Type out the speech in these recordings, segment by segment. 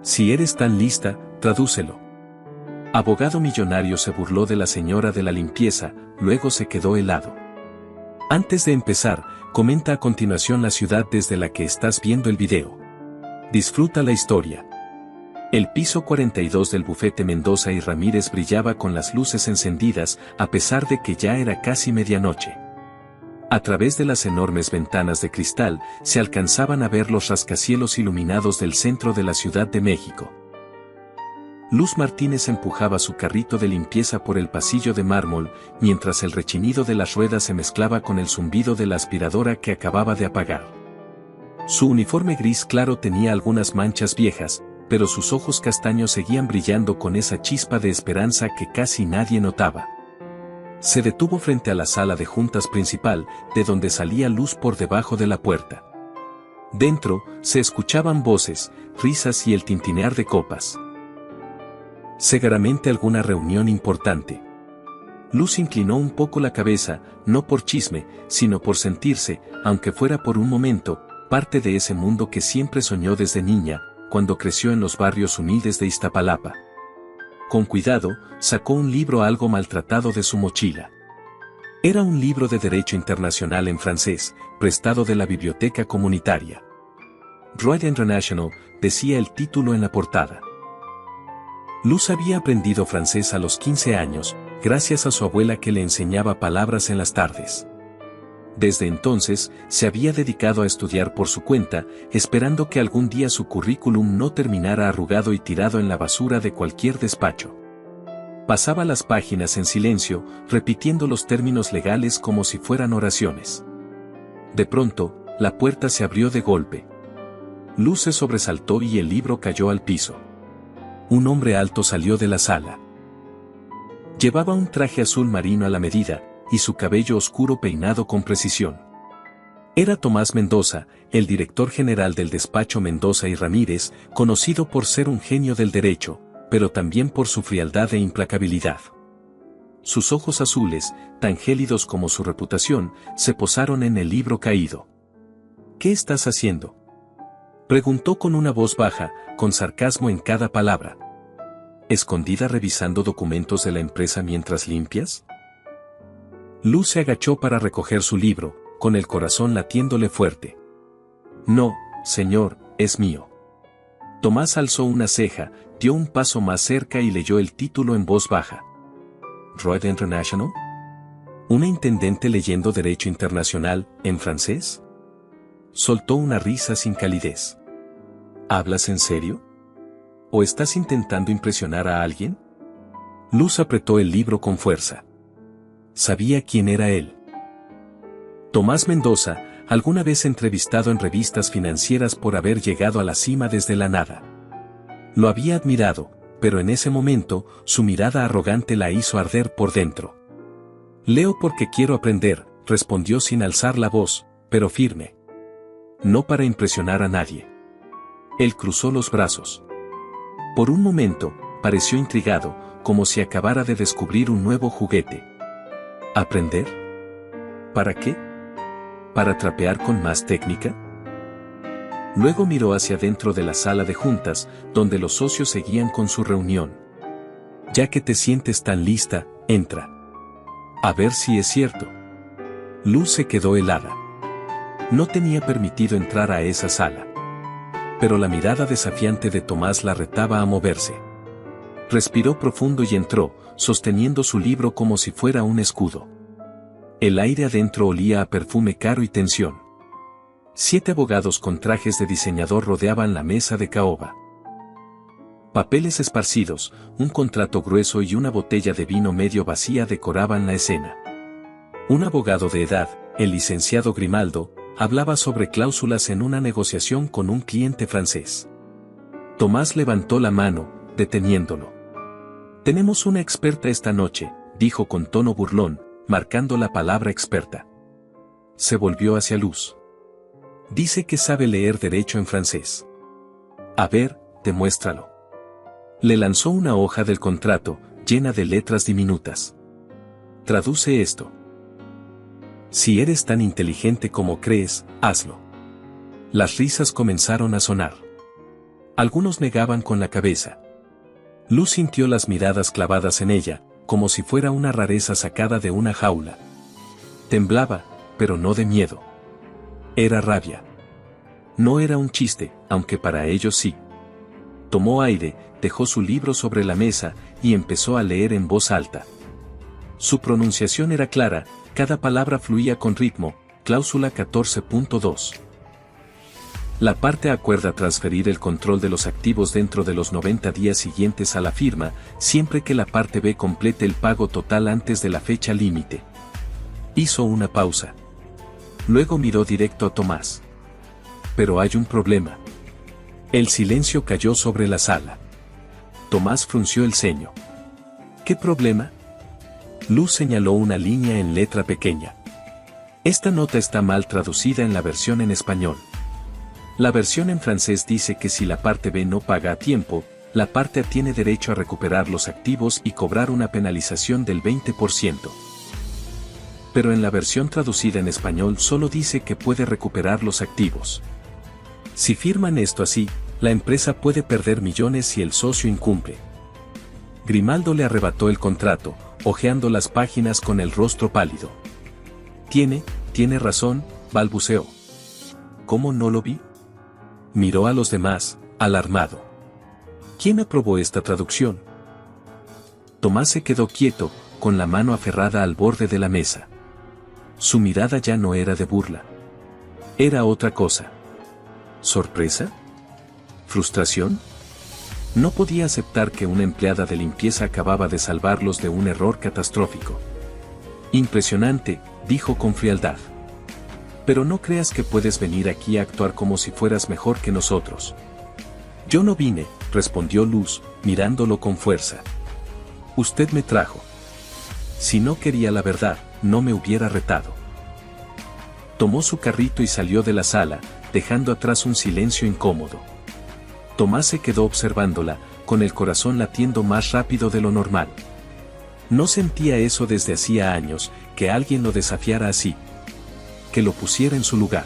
Si eres tan lista, tradúcelo. Abogado millonario se burló de la señora de la limpieza, luego se quedó helado. Antes de empezar, comenta a continuación la ciudad desde la que estás viendo el video. Disfruta la historia. El piso 42 del bufete Mendoza y Ramírez brillaba con las luces encendidas, a pesar de que ya era casi medianoche. A través de las enormes ventanas de cristal, se alcanzaban a ver los rascacielos iluminados del centro de la Ciudad de México. Luz Martínez empujaba su carrito de limpieza por el pasillo de mármol, mientras el rechinido de las ruedas se mezclaba con el zumbido de la aspiradora que acababa de apagar. Su uniforme gris claro tenía algunas manchas viejas, pero sus ojos castaños seguían brillando con esa chispa de esperanza que casi nadie notaba. Se detuvo frente a la sala de juntas principal, de donde salía luz por debajo de la puerta. Dentro, se escuchaban voces, risas y el tintinear de copas. Seguramente alguna reunión importante. Luz inclinó un poco la cabeza, no por chisme, sino por sentirse, aunque fuera por un momento, parte de ese mundo que siempre soñó desde niña, cuando creció en los barrios humildes de Iztapalapa. Con cuidado, sacó un libro algo maltratado de su mochila. Era un libro de Derecho Internacional en francés, prestado de la biblioteca comunitaria. Droit International, decía el título en la portada. Luz había aprendido francés a los 15 años, gracias a su abuela que le enseñaba palabras en las tardes. Desde entonces, se había dedicado a estudiar por su cuenta, esperando que algún día su currículum no terminara arrugado y tirado en la basura de cualquier despacho. Pasaba las páginas en silencio, repitiendo los términos legales como si fueran oraciones. De pronto, la puerta se abrió de golpe. Luz se sobresaltó y el libro cayó al piso. Un hombre alto salió de la sala. Llevaba un traje azul marino a la medida, y su cabello oscuro peinado con precisión. Era Tomás Mendoza, el director general del despacho Mendoza y Ramírez, conocido por ser un genio del derecho, pero también por su frialdad e implacabilidad. Sus ojos azules, tan gélidos como su reputación, se posaron en el libro caído. ¿Qué estás haciendo?, preguntó con una voz baja, con sarcasmo en cada palabra. ¿Escondida revisando documentos de la empresa mientras limpias? Luz se agachó para recoger su libro, con el corazón latiéndole fuerte. No, señor, es mío. Tomás alzó una ceja, dio un paso más cerca y leyó el título en voz baja. ¿Droit International? ¿Una intendente leyendo Derecho Internacional, en francés? Soltó una risa sin calidez. ¿Hablas en serio? ¿O estás intentando impresionar a alguien? Luz apretó el libro con fuerza. Sabía quién era él. Tomás Mendoza, alguna vez entrevistado en revistas financieras por haber llegado a la cima desde la nada. Lo había admirado, pero en ese momento, su mirada arrogante la hizo arder por dentro. Leo porque quiero aprender, respondió sin alzar la voz, pero firme. No para impresionar a nadie. Él cruzó los brazos. Por un momento, pareció intrigado, como si acabara de descubrir un nuevo juguete. ¿Aprender? ¿Para qué? ¿Para trapear con más técnica? Luego miró hacia dentro de la sala de juntas, donde los socios seguían con su reunión. Ya que te sientes tan lista, entra. A ver si es cierto. Luz se quedó helada. No tenía permitido entrar a esa sala. Pero la mirada desafiante de Tomás la retaba a moverse. Respiró profundo y entró, sosteniendo su libro como si fuera un escudo. El aire adentro olía a perfume caro y tensión. 7 abogados con trajes de diseñador rodeaban la mesa de caoba. Papeles esparcidos, un contrato grueso y una botella de vino medio vacía decoraban la escena. Un abogado de edad, el licenciado Grimaldo, hablaba sobre cláusulas en una negociación con un cliente francés. Tomás levantó la mano, deteniéndolo. Tenemos una experta esta noche, dijo con tono burlón, marcando la palabra experta. Se volvió hacia Luz. Dice que sabe leer derecho en francés. A ver, demuéstralo. Le lanzó una hoja del contrato, llena de letras diminutas. Traduce esto. Si eres tan inteligente como crees, hazlo. Las risas comenzaron a sonar. Algunos negaban con la cabeza. Luz sintió las miradas clavadas en ella, como si fuera una rareza sacada de una jaula. Temblaba, pero no de miedo. Era rabia. No era un chiste, aunque para ellos sí. Tomó aire, dejó su libro sobre la mesa y empezó a leer en voz alta. Su pronunciación era clara, cada palabra fluía con ritmo. Cláusula 14.2. La parte A acuerda transferir el control de los activos dentro de los 90 días siguientes a la firma, siempre que la parte B complete el pago total antes de la fecha límite. Hizo una pausa. Luego miró directo a Tomás. Pero hay un problema. El silencio cayó sobre la sala. Tomás frunció el ceño. ¿Qué problema? Luz señaló una línea en letra pequeña. Esta nota está mal traducida en la versión en español. La versión en francés dice que si la parte B no paga a tiempo, la parte A tiene derecho a recuperar los activos y cobrar una penalización del 20%. Pero en la versión traducida en español solo dice que puede recuperar los activos. Si firman esto así, la empresa puede perder millones si el socio incumple. Grimaldo le arrebató el contrato, hojeando las páginas con el rostro pálido. Tiene razón, balbuceó. ¿Cómo no lo vi? Miró a los demás, alarmado. ¿Quién aprobó esta traducción? Tomás se quedó quieto, con la mano aferrada al borde de la mesa. Su mirada ya no era de burla. Era otra cosa. ¿Sorpresa? ¿Frustración? No podía aceptar que una empleada de limpieza acababa de salvarlos de un error catastrófico. Impresionante, dijo con frialdad. Pero no creas que puedes venir aquí a actuar como si fueras mejor que nosotros. Yo no vine, respondió Luz, mirándolo con fuerza. Usted me trajo. Si no quería la verdad, no me hubiera retado. Tomó su carrito y salió de la sala, dejando atrás un silencio incómodo. Tomás se quedó observándola, con el corazón latiendo más rápido de lo normal. No sentía eso desde hacía años, que alguien lo desafiara así. Que lo pusiera en su lugar.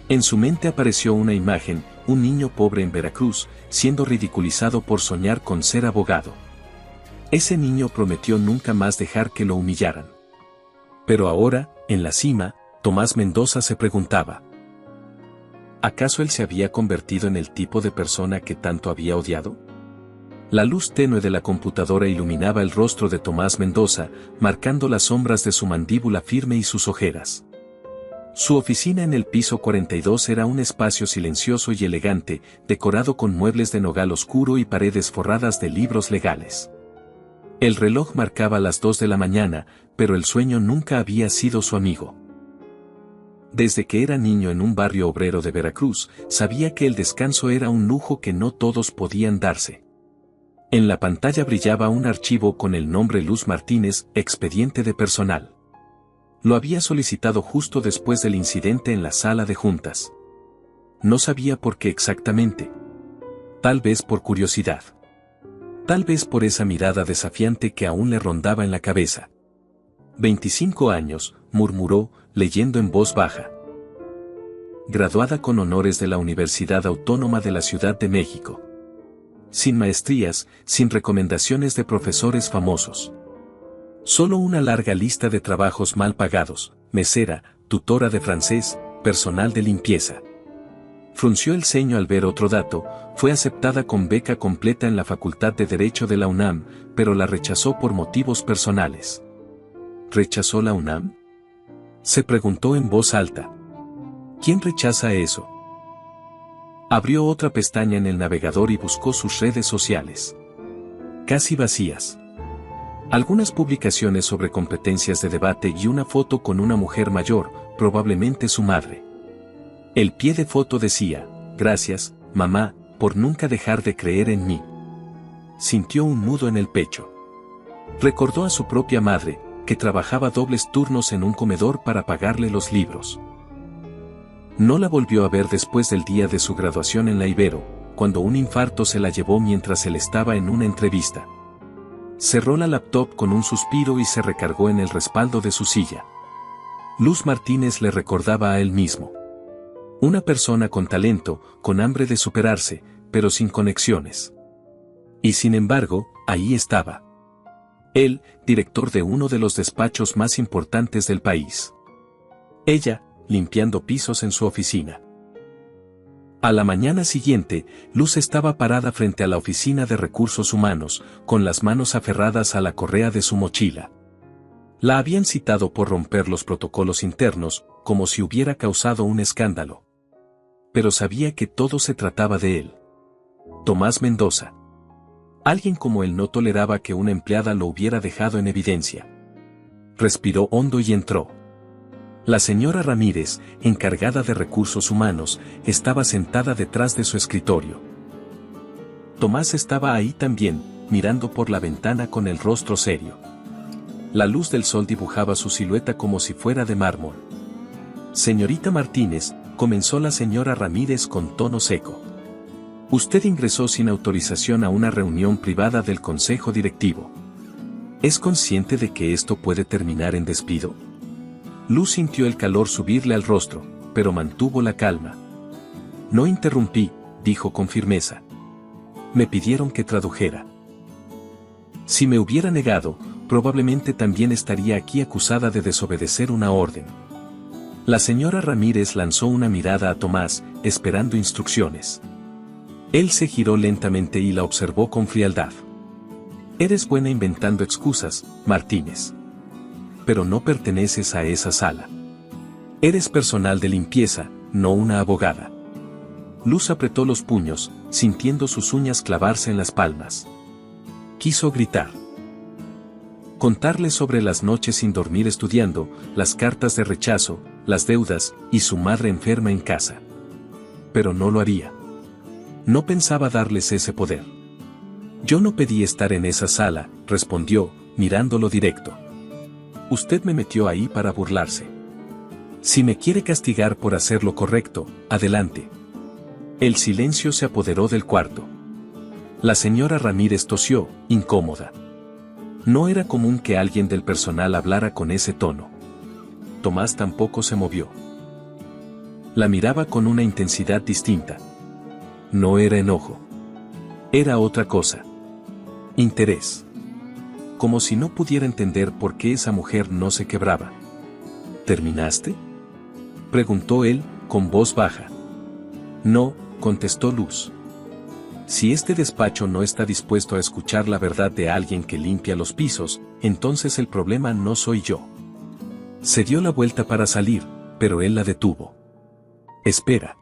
En su mente apareció una imagen, un niño pobre en Veracruz, siendo ridiculizado por soñar con ser abogado. Ese niño prometió nunca más dejar que lo humillaran. Pero ahora, en la cima, Tomás Mendoza se preguntaba. ¿Acaso él se había convertido en el tipo de persona que tanto había odiado? La luz tenue de la computadora iluminaba el rostro de Tomás Mendoza, marcando las sombras de su mandíbula firme y sus ojeras. Su oficina en el piso 42 era un espacio silencioso y elegante, decorado con muebles de nogal oscuro y paredes forradas de libros legales. El reloj marcaba las 2 de la mañana, pero el sueño nunca había sido su amigo. Desde que era niño en un barrio obrero de Veracruz, sabía que el descanso era un lujo que no todos podían darse. En la pantalla brillaba un archivo con el nombre Luz Martínez, expediente de personal. Lo había solicitado justo después del incidente en la sala de juntas. No sabía por qué exactamente. Tal vez por curiosidad. Tal vez por esa mirada desafiante que aún le rondaba en la cabeza. 25 años, murmuró, leyendo en voz baja. Graduada con honores de la Universidad Autónoma de la Ciudad de México. Sin maestrías, sin recomendaciones de profesores famosos. Solo una larga lista de trabajos mal pagados, mesera, tutora de francés, personal de limpieza. Frunció el ceño al ver otro dato, fue aceptada con beca completa en la Facultad de Derecho de la UNAM, pero la rechazó por motivos personales. ¿Rechazó la UNAM? Se preguntó en voz alta. ¿Quién rechaza eso? Abrió otra pestaña en el navegador y buscó sus redes sociales. Casi vacías. Algunas publicaciones sobre competencias de debate y una foto con una mujer mayor, probablemente su madre. El pie de foto decía, gracias, mamá, por nunca dejar de creer en mí. Sintió un nudo en el pecho. Recordó a su propia madre, que trabajaba dobles turnos en un comedor para pagarle los libros. No la volvió a ver después del día de su graduación en la Ibero, cuando un infarto se la llevó mientras él estaba en una entrevista. Cerró la laptop con un suspiro y se recargó en el respaldo de su silla. Luz Martínez le recordaba a él mismo. Una persona con talento, con hambre de superarse, pero sin conexiones. Y sin embargo, ahí estaba. Él, director de uno de los despachos más importantes del país. Ella, limpiando pisos en su oficina. A la mañana siguiente, Luz estaba parada frente a la oficina de recursos humanos, con las manos aferradas a la correa de su mochila. La habían citado por romper los protocolos internos, como si hubiera causado un escándalo. Pero sabía que todo se trataba de él. Tomás Mendoza. Alguien como él no toleraba que una empleada lo hubiera dejado en evidencia. Respiró hondo y entró. La señora Ramírez, encargada de recursos humanos, estaba sentada detrás de su escritorio. Tomás estaba ahí también, mirando por la ventana con el rostro serio. La luz del sol dibujaba su silueta como si fuera de mármol. Señorita Martínez, comenzó la señora Ramírez con tono seco. Usted ingresó sin autorización a una reunión privada del consejo directivo. ¿Es consciente de que esto puede terminar en despido? Luz sintió el calor subirle al rostro, pero mantuvo la calma. No interrumpí, dijo con firmeza. Me pidieron que tradujera. Si me hubiera negado, probablemente también estaría aquí acusada de desobedecer una orden. La señora Ramírez lanzó una mirada a Tomás, esperando instrucciones. Él se giró lentamente y la observó con frialdad. Eres buena inventando excusas, Martínez. Pero no perteneces a esa sala. Eres personal de limpieza, no una abogada. Luz apretó los puños, sintiendo sus uñas clavarse en las palmas. Quiso gritar. Contarle sobre las noches sin dormir estudiando, las cartas de rechazo, las deudas, y su madre enferma en casa. Pero no lo haría. No pensaba darles ese poder. Yo no pedí estar en esa sala, respondió, mirándolo directo. Usted me metió ahí para burlarse. Si me quiere castigar por hacer lo correcto, adelante. El silencio se apoderó del cuarto. La señora Ramírez tosió, incómoda. No era común que alguien del personal hablara con ese tono. Tomás tampoco se movió. La miraba con una intensidad distinta. No era enojo. Era otra cosa. Interés. Como si no pudiera entender por qué esa mujer no se quebraba. ¿Terminaste?, preguntó él, con voz baja. No, contestó Luz. Si este despacho no está dispuesto a escuchar la verdad de alguien que limpia los pisos, entonces el problema no soy yo. Se dio la vuelta para salir, pero él la detuvo. Espera.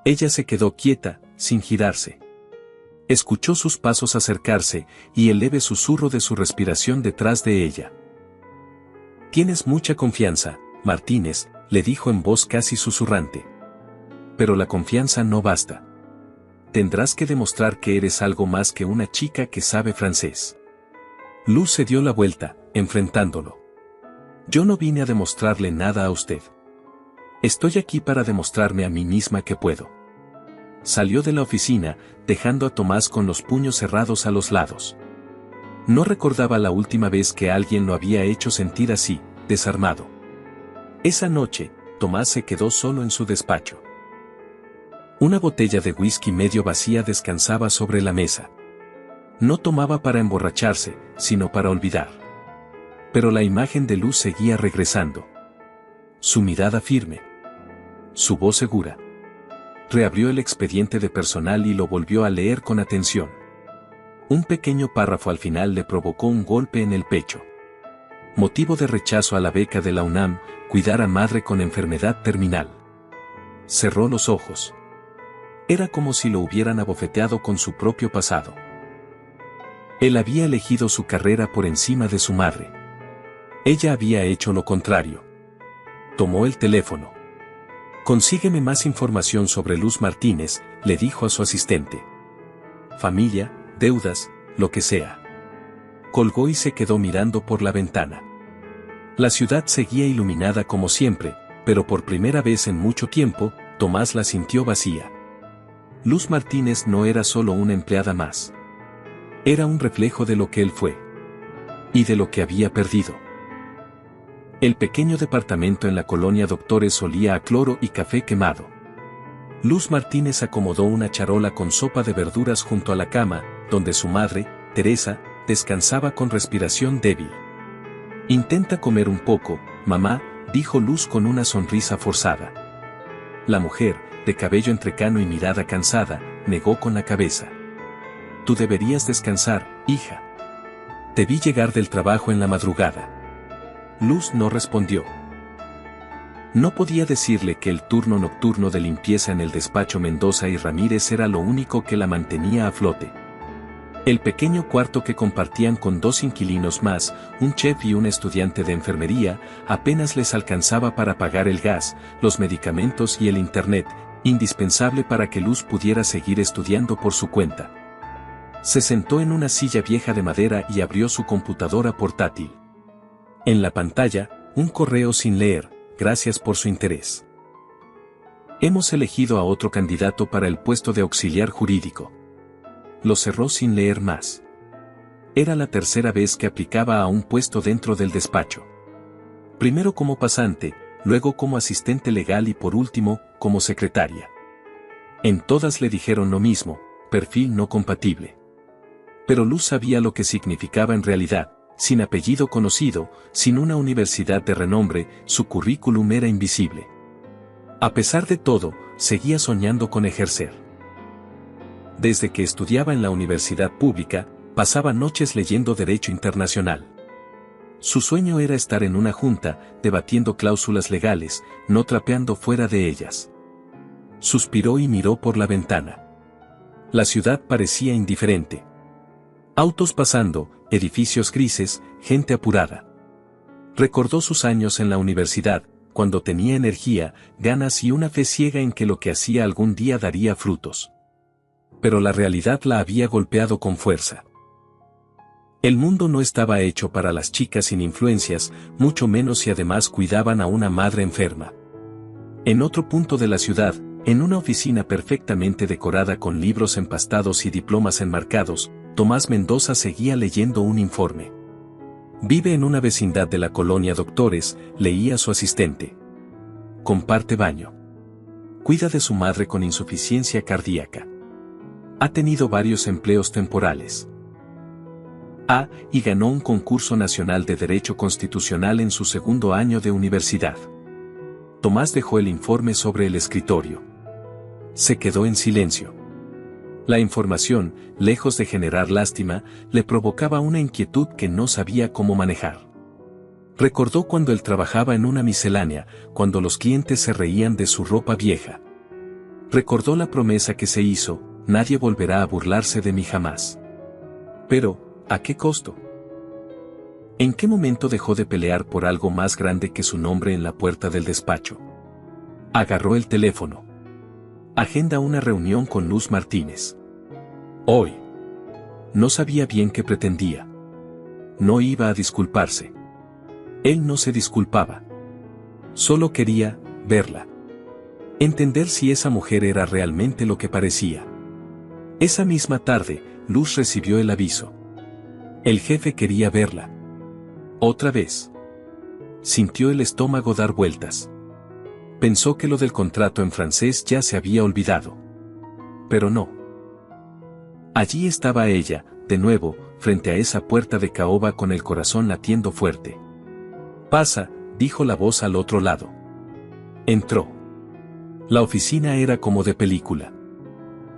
Ella se quedó quieta, sin girarse. Escuchó sus pasos acercarse, y el leve susurro de su respiración detrás de ella. Tienes mucha confianza, Martínez, le dijo en voz casi susurrante. Pero la confianza no basta. Tendrás que demostrar que eres algo más que una chica que sabe francés. Luz se dio la vuelta, enfrentándolo. Yo no vine a demostrarle nada a usted. Estoy aquí para demostrarme a mí misma que puedo. Salió de la oficina, dejando a Tomás con los puños cerrados a los lados. No recordaba la última vez que alguien lo había hecho sentir así, desarmado. Esa noche, Tomás se quedó solo en su despacho. Una botella de whisky medio vacía descansaba sobre la mesa. No tomaba para emborracharse, sino para olvidar. Pero la imagen de Luz seguía regresando. Su mirada firme. Su voz segura. Reabrió el expediente de personal y lo volvió a leer con atención. Un pequeño párrafo al final le provocó un golpe en el pecho. Motivo de rechazo a la beca de la UNAM, cuidar a madre con enfermedad terminal. Cerró los ojos. Era como si lo hubieran abofeteado con su propio pasado. Él había elegido su carrera por encima de su madre. Ella había hecho lo contrario. Tomó el teléfono. Consígueme más información sobre Luz Martínez, le dijo a su asistente. Familia, deudas, lo que sea. Colgó y se quedó mirando por la ventana. La ciudad seguía iluminada como siempre, pero por primera vez en mucho tiempo, Tomás la sintió vacía. Luz Martínez no era solo una empleada más. Era un reflejo de lo que él fue. Y de lo que había perdido. El pequeño departamento en la colonia Doctores olía a cloro y café quemado. Luz Martínez acomodó una charola con sopa de verduras junto a la cama, donde su madre, Teresa, descansaba con respiración débil. «Intenta comer un poco, mamá», dijo Luz con una sonrisa forzada. La mujer, de cabello entrecano y mirada cansada, negó con la cabeza. «Tú deberías descansar, hija. Te vi llegar del trabajo en la madrugada». Luz no respondió. No podía decirle que el turno nocturno de limpieza en el despacho Mendoza y Ramírez era lo único que la mantenía a flote. El pequeño cuarto que compartían con 2 inquilinos más, un chef y un estudiante de enfermería, apenas les alcanzaba para pagar el gas, los medicamentos y el internet, indispensable para que Luz pudiera seguir estudiando por su cuenta. Se sentó en una silla vieja de madera y abrió su computadora portátil. En la pantalla, un correo sin leer: «Gracias por su interés. Hemos elegido a otro candidato para el puesto de auxiliar jurídico». Lo cerró sin leer más. Era la tercera vez que aplicaba a un puesto dentro del despacho. Primero como pasante, luego como asistente legal y por último, como secretaria. En todas le dijeron lo mismo: perfil no compatible. Pero Luz sabía lo que significaba en realidad: sin apellido conocido, sin una universidad de renombre, su currículum era invisible. A pesar de todo, seguía soñando con ejercer. Desde que estudiaba en la universidad pública, pasaba noches leyendo Derecho Internacional. Su sueño era estar en una junta, debatiendo cláusulas legales, no trapeando fuera de ellas. Suspiró y miró por la ventana. La ciudad parecía indiferente. Autos pasando, edificios grises, gente apurada. Recordó sus años en la universidad, cuando tenía energía, ganas y una fe ciega en que lo que hacía algún día daría frutos. Pero la realidad la había golpeado con fuerza. El mundo no estaba hecho para las chicas sin influencias, mucho menos si además cuidaban a una madre enferma. En otro punto de la ciudad, en una oficina perfectamente decorada con libros empastados y diplomas enmarcados, Tomás Mendoza seguía leyendo un informe. «Vive en una vecindad de la colonia Doctores», leía su asistente. «Comparte baño. Cuida de su madre con insuficiencia cardíaca. Ha tenido varios empleos temporales. Y ganó un concurso nacional de Derecho Constitucional en su segundo año de universidad». Tomás dejó el informe sobre el escritorio. Se quedó en silencio. La información, lejos de generar lástima, le provocaba una inquietud que no sabía cómo manejar. Recordó cuando él trabajaba en una miscelánea, cuando los clientes se reían de su ropa vieja. Recordó la promesa que se hizo: «Nadie volverá a burlarse de mí jamás». Pero, ¿a qué costo? ¿En qué momento dejó de pelear por algo más grande que su nombre en la puerta del despacho? Agarró el teléfono. Agenda una reunión con Luz Martínez. Hoy. No sabía bien qué pretendía. No iba a disculparse. Él no se disculpaba. Solo quería verla. Entender si esa mujer era realmente lo que parecía. Esa misma tarde, Luz recibió el aviso. El jefe quería verla. Otra vez. Sintió el estómago dar vueltas. Pensó que lo del contrato en francés ya se había olvidado. Pero no. Allí estaba ella, de nuevo, frente a esa puerta de caoba con el corazón latiendo fuerte. «Pasa», dijo la voz al otro lado. Entró. La oficina era como de película.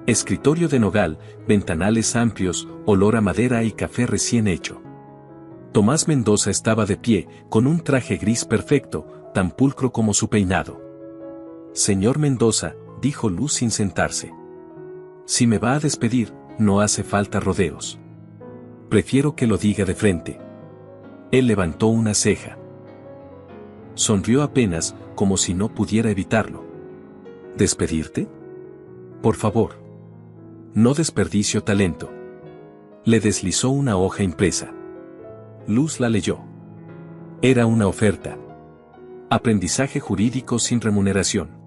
Escritorio de nogal, ventanales amplios, olor a madera y café recién hecho. Tomás Mendoza estaba de pie, con un traje gris perfecto, tan pulcro como su peinado. «Señor Mendoza», dijo Luz sin sentarse. «Si me va a despedir, no hace falta rodeos. Prefiero que lo diga de frente». Él levantó una ceja. Sonrió apenas, como si no pudiera evitarlo. «¿Despedirte? Por favor. No desperdicio talento». Le deslizó una hoja impresa. Luz la leyó. Era una oferta. Aprendizaje jurídico sin remuneración.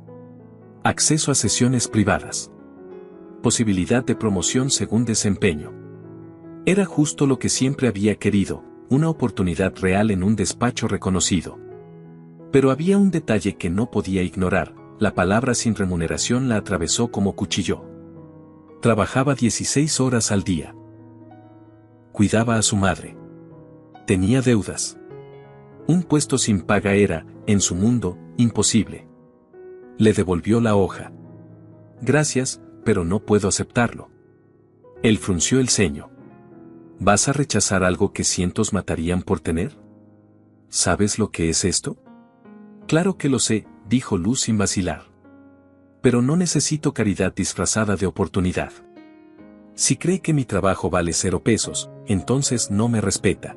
Acceso a sesiones privadas. Posibilidad de promoción según desempeño. Era justo lo que siempre había querido, una oportunidad real en un despacho reconocido. Pero había un detalle que no podía ignorar: la palabra sin remuneración la atravesó como cuchillo. Trabajaba 16 horas al día. Cuidaba a su madre. Tenía deudas. Un puesto sin paga era, en su mundo, imposible. Le devolvió la hoja. Gracias, pero no puedo aceptarlo. Él frunció el ceño. ¿Vas a rechazar algo que cientos matarían por tener? ¿Sabes lo que es esto? Claro que lo sé, dijo Luz sin vacilar. Pero no necesito caridad disfrazada de oportunidad. Si cree que mi trabajo vale 0 pesos, entonces no me respeta.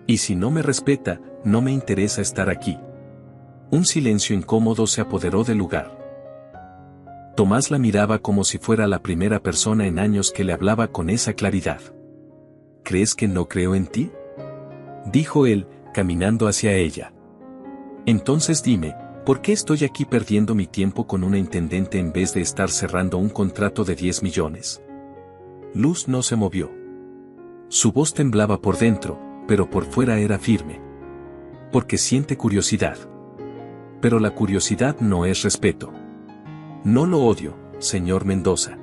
Y si no me respeta, no me interesa estar aquí. Un silencio incómodo se apoderó del lugar. Tomás la miraba como si fuera la primera persona en años que le hablaba con esa claridad. ¿Crees que no creo en ti?, dijo él, caminando hacia ella. Entonces dime, ¿por qué estoy aquí perdiendo mi tiempo con una intendente en vez de estar cerrando un contrato de 10 millones? Luz no se movió. Su voz temblaba por dentro, pero por fuera era firme. Porque siente curiosidad. Pero la curiosidad no es respeto. No lo odio, señor Mendoza.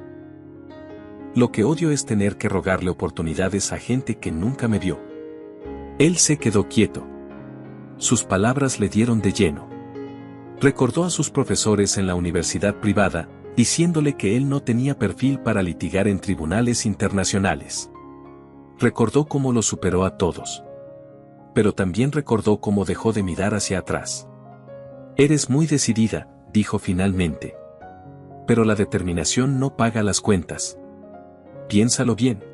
Lo que odio es tener que rogarle oportunidades a gente que nunca me vio. Él se quedó quieto. Sus palabras le dieron de lleno. Recordó a sus profesores en la universidad privada, diciéndole que él no tenía perfil para litigar en tribunales internacionales. Recordó cómo los superó a todos. Pero también recordó cómo dejó de mirar hacia atrás. Eres muy decidida, dijo finalmente. Pero la determinación no paga las cuentas. Piénsalo bien.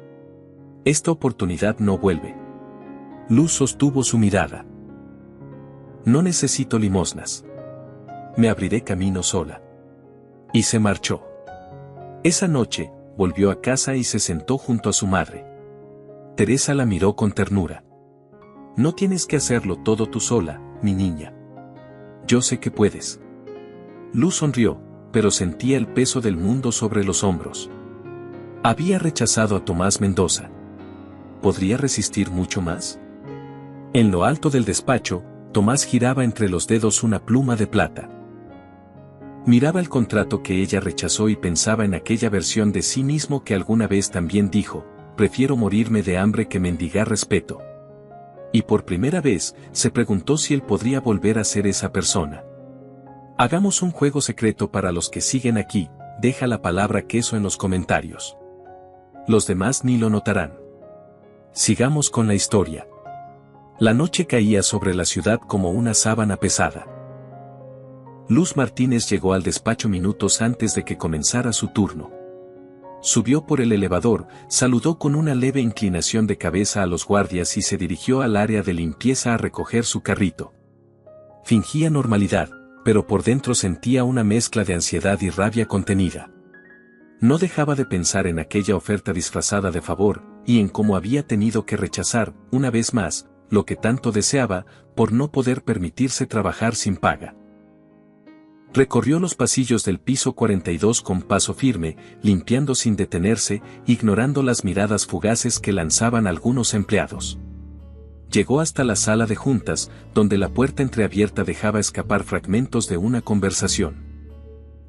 Esta oportunidad no vuelve. Luz sostuvo su mirada. No necesito limosnas. Me abriré camino sola. Y se marchó. Esa noche, volvió a casa y se sentó junto a su madre. Teresa la miró con ternura. No tienes que hacerlo todo tú sola, mi niña. Yo sé que puedes. Luz sonrió, pero sentía el peso del mundo sobre los hombros. Había rechazado a Tomás Mendoza. ¿Podría resistir mucho más? En lo alto del despacho, Tomás giraba entre los dedos una pluma de plata. Miraba el contrato que ella rechazó y pensaba en aquella versión de sí mismo que alguna vez también dijo, prefiero morirme de hambre que mendigar respeto. Y por primera vez, se preguntó si él podría volver a ser esa persona. Hagamos un juego secreto para los que siguen aquí, deja la palabra queso en los comentarios. Los demás ni lo notarán. Sigamos con la historia. La noche caía sobre la ciudad como una sábana pesada. Luz Martínez llegó al despacho minutos antes de que comenzara su turno. Subió por el elevador, saludó con una leve inclinación de cabeza a los guardias y se dirigió al área de limpieza a recoger su carrito. Fingía normalidad, pero por dentro sentía una mezcla de ansiedad y rabia contenida. No dejaba de pensar en aquella oferta disfrazada de favor, y en cómo había tenido que rechazar, una vez más, lo que tanto deseaba, por no poder permitirse trabajar sin paga. Recorrió los pasillos del piso 42 con paso firme, limpiando sin detenerse, ignorando las miradas fugaces que lanzaban algunos empleados. Llegó hasta la sala de juntas, donde la puerta entreabierta dejaba escapar fragmentos de una conversación.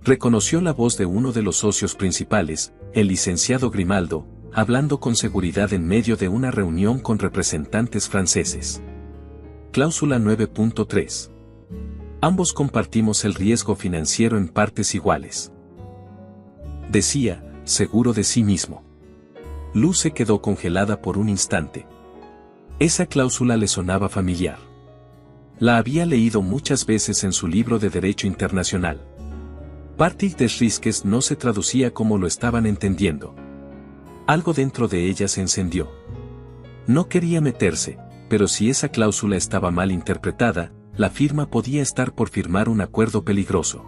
Reconoció la voz de uno de los socios principales, el licenciado Grimaldo, hablando con seguridad en medio de una reunión con representantes franceses. Cláusula 9.3. Ambos compartimos el riesgo financiero en partes iguales. Decía, seguro de sí mismo. Luz se quedó congelada por un instante. Esa cláusula le sonaba familiar. La había leído muchas veces en su libro de Derecho Internacional. Parties des risques no se traducía como lo estaban entendiendo. Algo dentro de ella se encendió. No quería meterse, pero si esa cláusula estaba mal interpretada, la firma podía estar por firmar un acuerdo peligroso.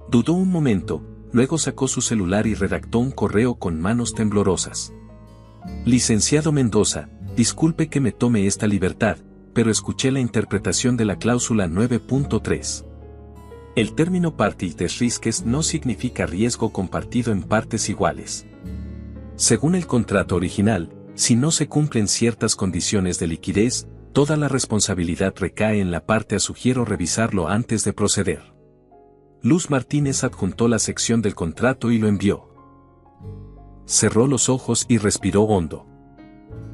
Dudó un momento, luego sacó su celular y redactó un correo con manos temblorosas. Licenciado Mendoza, disculpe que me tome esta libertad, pero escuché la interpretación de la cláusula 9.3. El término parties des risques no significa riesgo compartido en partes iguales. Según el contrato original, si no se cumplen ciertas condiciones de liquidez, toda la responsabilidad recae en la parte a. Sugiero revisarlo antes de proceder. Luz Martínez adjuntó la sección del contrato y lo envió. Cerró los ojos y respiró hondo.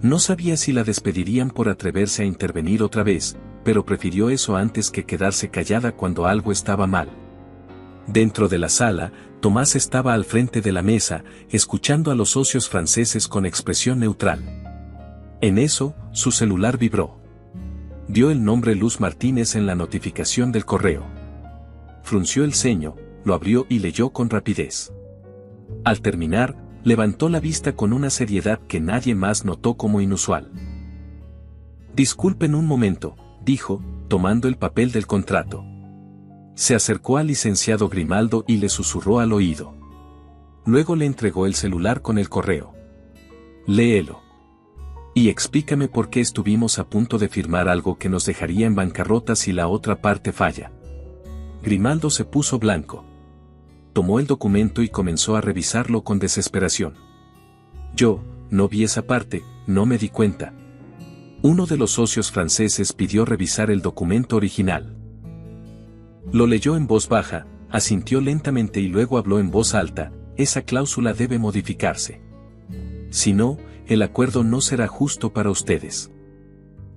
No sabía si la despedirían por atreverse a intervenir otra vez, pero prefirió eso antes que quedarse callada cuando algo estaba mal. Dentro de la sala, Tomás estaba al frente de la mesa, escuchando a los socios franceses con expresión neutral. En eso, su celular vibró. Vio el nombre Luz Martínez en la notificación del correo. Frunció el ceño, lo abrió y leyó con rapidez. Al terminar, levantó la vista con una seriedad que nadie más notó como inusual. «Disculpen un momento», dijo, tomando el papel del contrato. Se acercó al licenciado Grimaldo y le susurró al oído. Luego le entregó el celular con el correo. «Léelo. Y explícame por qué estuvimos a punto de firmar algo que nos dejaría en bancarrota si la otra parte falla». Grimaldo se puso blanco. Tomó el documento y comenzó a revisarlo con desesperación. «Yo, no vi esa parte, no me di cuenta». Uno de los socios franceses pidió revisar el documento original. Lo leyó en voz baja, asintió lentamente y luego habló en voz alta: «Esa cláusula debe modificarse. Si no, el acuerdo no será justo para ustedes.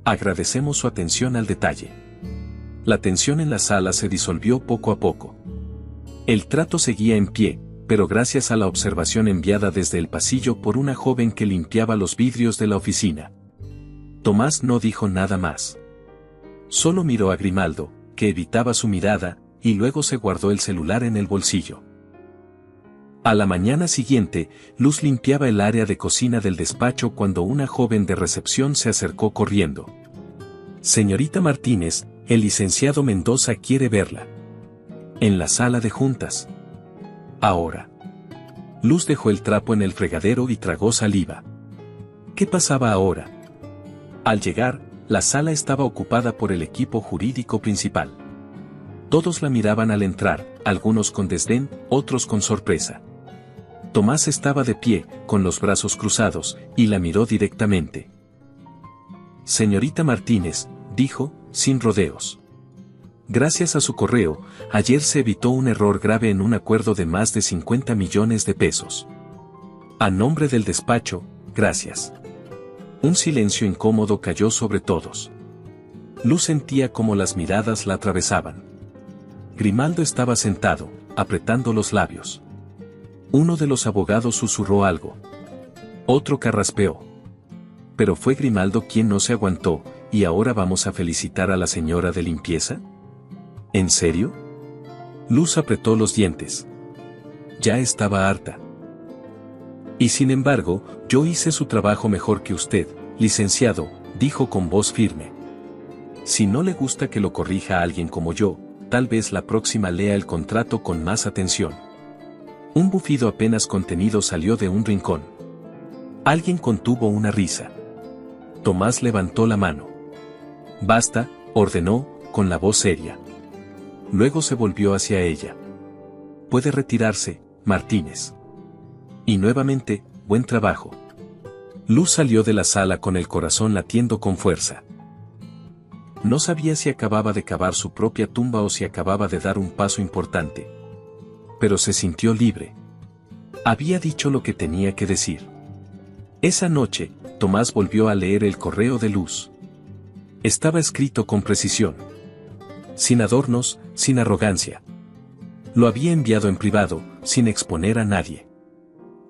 Agradecemos su atención al detalle». La tensión en la sala se disolvió poco a poco. El trato seguía en pie, pero gracias a la observación enviada desde el pasillo por una joven que limpiaba los vidrios de la oficina. Tomás no dijo nada más. Solo miró a Grimaldo, que evitaba su mirada, y luego se guardó el celular en el bolsillo. A la mañana siguiente, Luz limpiaba el área de cocina del despacho cuando una joven de recepción se acercó corriendo. «Señorita Martínez, el licenciado Mendoza quiere verla. En la sala de juntas. Ahora». Luz dejó el trapo en el fregadero y tragó saliva. ¿Qué pasaba ahora? Al llegar, la sala estaba ocupada por el equipo jurídico principal. Todos la miraban al entrar, algunos con desdén, otros con sorpresa. Tomás estaba de pie, con los brazos cruzados, y la miró directamente. «Señorita Martínez», dijo, sin rodeos. «Gracias a su correo, ayer se evitó un error grave en un acuerdo de más de 50 millones de pesos. A nombre del despacho, gracias». Un silencio incómodo cayó sobre todos. Luz sentía como las miradas la atravesaban. Grimaldo estaba sentado, apretando los labios. Uno de los abogados susurró algo. Otro carraspeó. Pero fue Grimaldo quien no se aguantó. ¿Y ahora vamos a felicitar a la señora de limpieza? ¿En serio? Luz apretó los dientes. Ya estaba harta. «Y sin embargo, yo hice su trabajo mejor que usted, licenciado», dijo con voz firme. «Si no le gusta que lo corrija a alguien como yo, tal vez la próxima lea el contrato con más atención». Un bufido apenas contenido salió de un rincón. Alguien contuvo una risa. Tomás levantó la mano. «Basta», ordenó, con la voz seria. Luego se volvió hacia ella. «Puede retirarse, Martínez». Y nuevamente, «Buen trabajo». Luz salió de la sala con el corazón latiendo con fuerza. No sabía si acababa de cavar su propia tumba o si acababa de dar un paso importante. Pero se sintió libre. Había dicho lo que tenía que decir. Esa noche, Tomás volvió a leer el correo de Luz. Estaba escrito con precisión. Sin adornos, sin arrogancia. Lo había enviado en privado, sin exponer a nadie.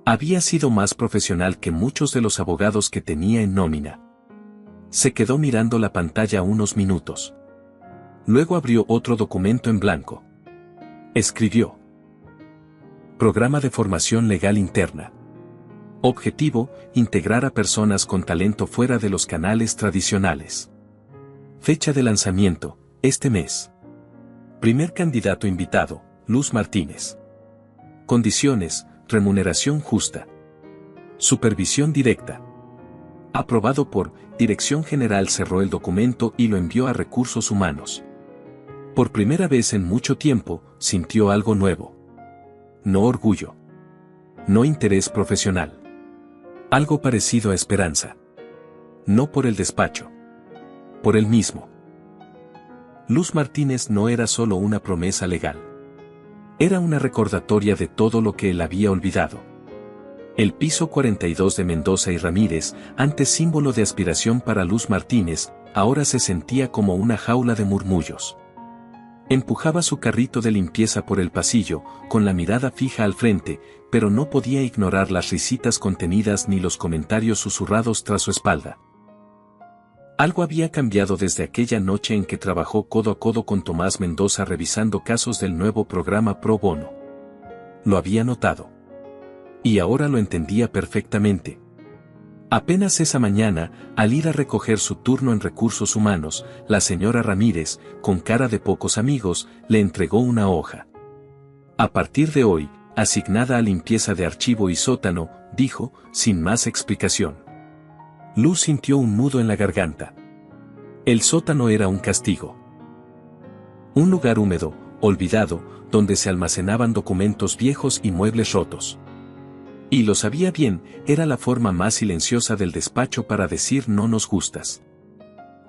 Había sido más profesional que muchos de los abogados que tenía en nómina. Se quedó mirando la pantalla unos minutos. Luego abrió otro documento en blanco. Escribió: Programa de Formación Legal Interna. Objetivo: integrar a personas con talento fuera de los canales tradicionales. Fecha de lanzamiento: este mes. Primer candidato invitado: Luz Martínez. Condiciones: remuneración justa. Supervisión directa. Aprobado por Dirección General. Cerró el documento y lo envió a Recursos Humanos. Por primera vez en mucho tiempo, sintió algo nuevo. No orgullo. No interés profesional. Algo parecido a esperanza. No por el despacho. Por él mismo. Luz Martínez no era solo una promesa legal. Era una recordatoria de todo lo que él había olvidado. El piso 42 de Mendoza y Ramírez, antes símbolo de aspiración para Luz Martínez, ahora se sentía como una jaula de murmullos. Empujaba su carrito de limpieza por el pasillo, con la mirada fija al frente, pero no podía ignorar las risitas contenidas ni los comentarios susurrados tras su espalda. Algo había cambiado desde aquella noche en que trabajó codo a codo con Tomás Mendoza revisando casos del nuevo programa Pro Bono. Lo había notado. Y ahora lo entendía perfectamente. Apenas esa mañana, al ir a recoger su turno en recursos humanos, la señora Ramírez, con cara de pocos amigos, le entregó una hoja. A partir de hoy, asignada a limpieza de archivo y sótano, dijo, sin más explicación. Luz sintió un nudo en la garganta. El sótano era un castigo. Un lugar húmedo, olvidado, donde se almacenaban documentos viejos y muebles rotos. Y lo sabía bien, era la forma más silenciosa del despacho para decir no nos gustas.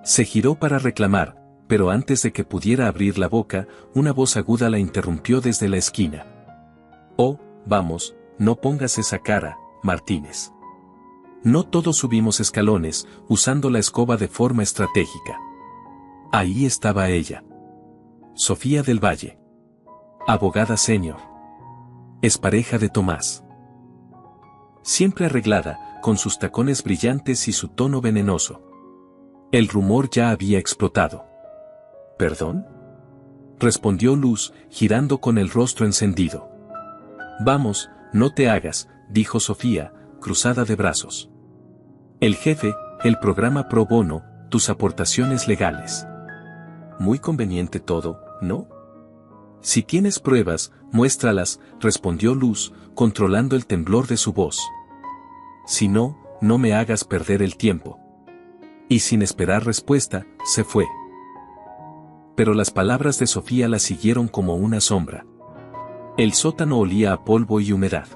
Se giró para reclamar, pero antes de que pudiera abrir la boca, una voz aguda la interrumpió desde la esquina. Oh, vamos, no pongas esa cara, Martínez. No todos subimos escalones, usando la escoba de forma estratégica. Ahí estaba ella. Sofía del Valle. Abogada senior. Expareja de Tomás. Siempre arreglada, con sus tacones brillantes y su tono venenoso. El rumor ya había explotado. ¿Perdón? Respondió Luz, girando con el rostro encendido. Vamos, no te hagas, dijo Sofía, cruzada de brazos. El jefe, el programa Pro Bono, tus aportaciones legales. Muy conveniente todo, ¿no? Si tienes pruebas, muéstralas, respondió Luz, controlando el temblor de su voz. Si no, no me hagas perder el tiempo. Y sin esperar respuesta, se fue. Pero las palabras de Sofía la siguieron como una sombra. El sótano olía a polvo y humedad.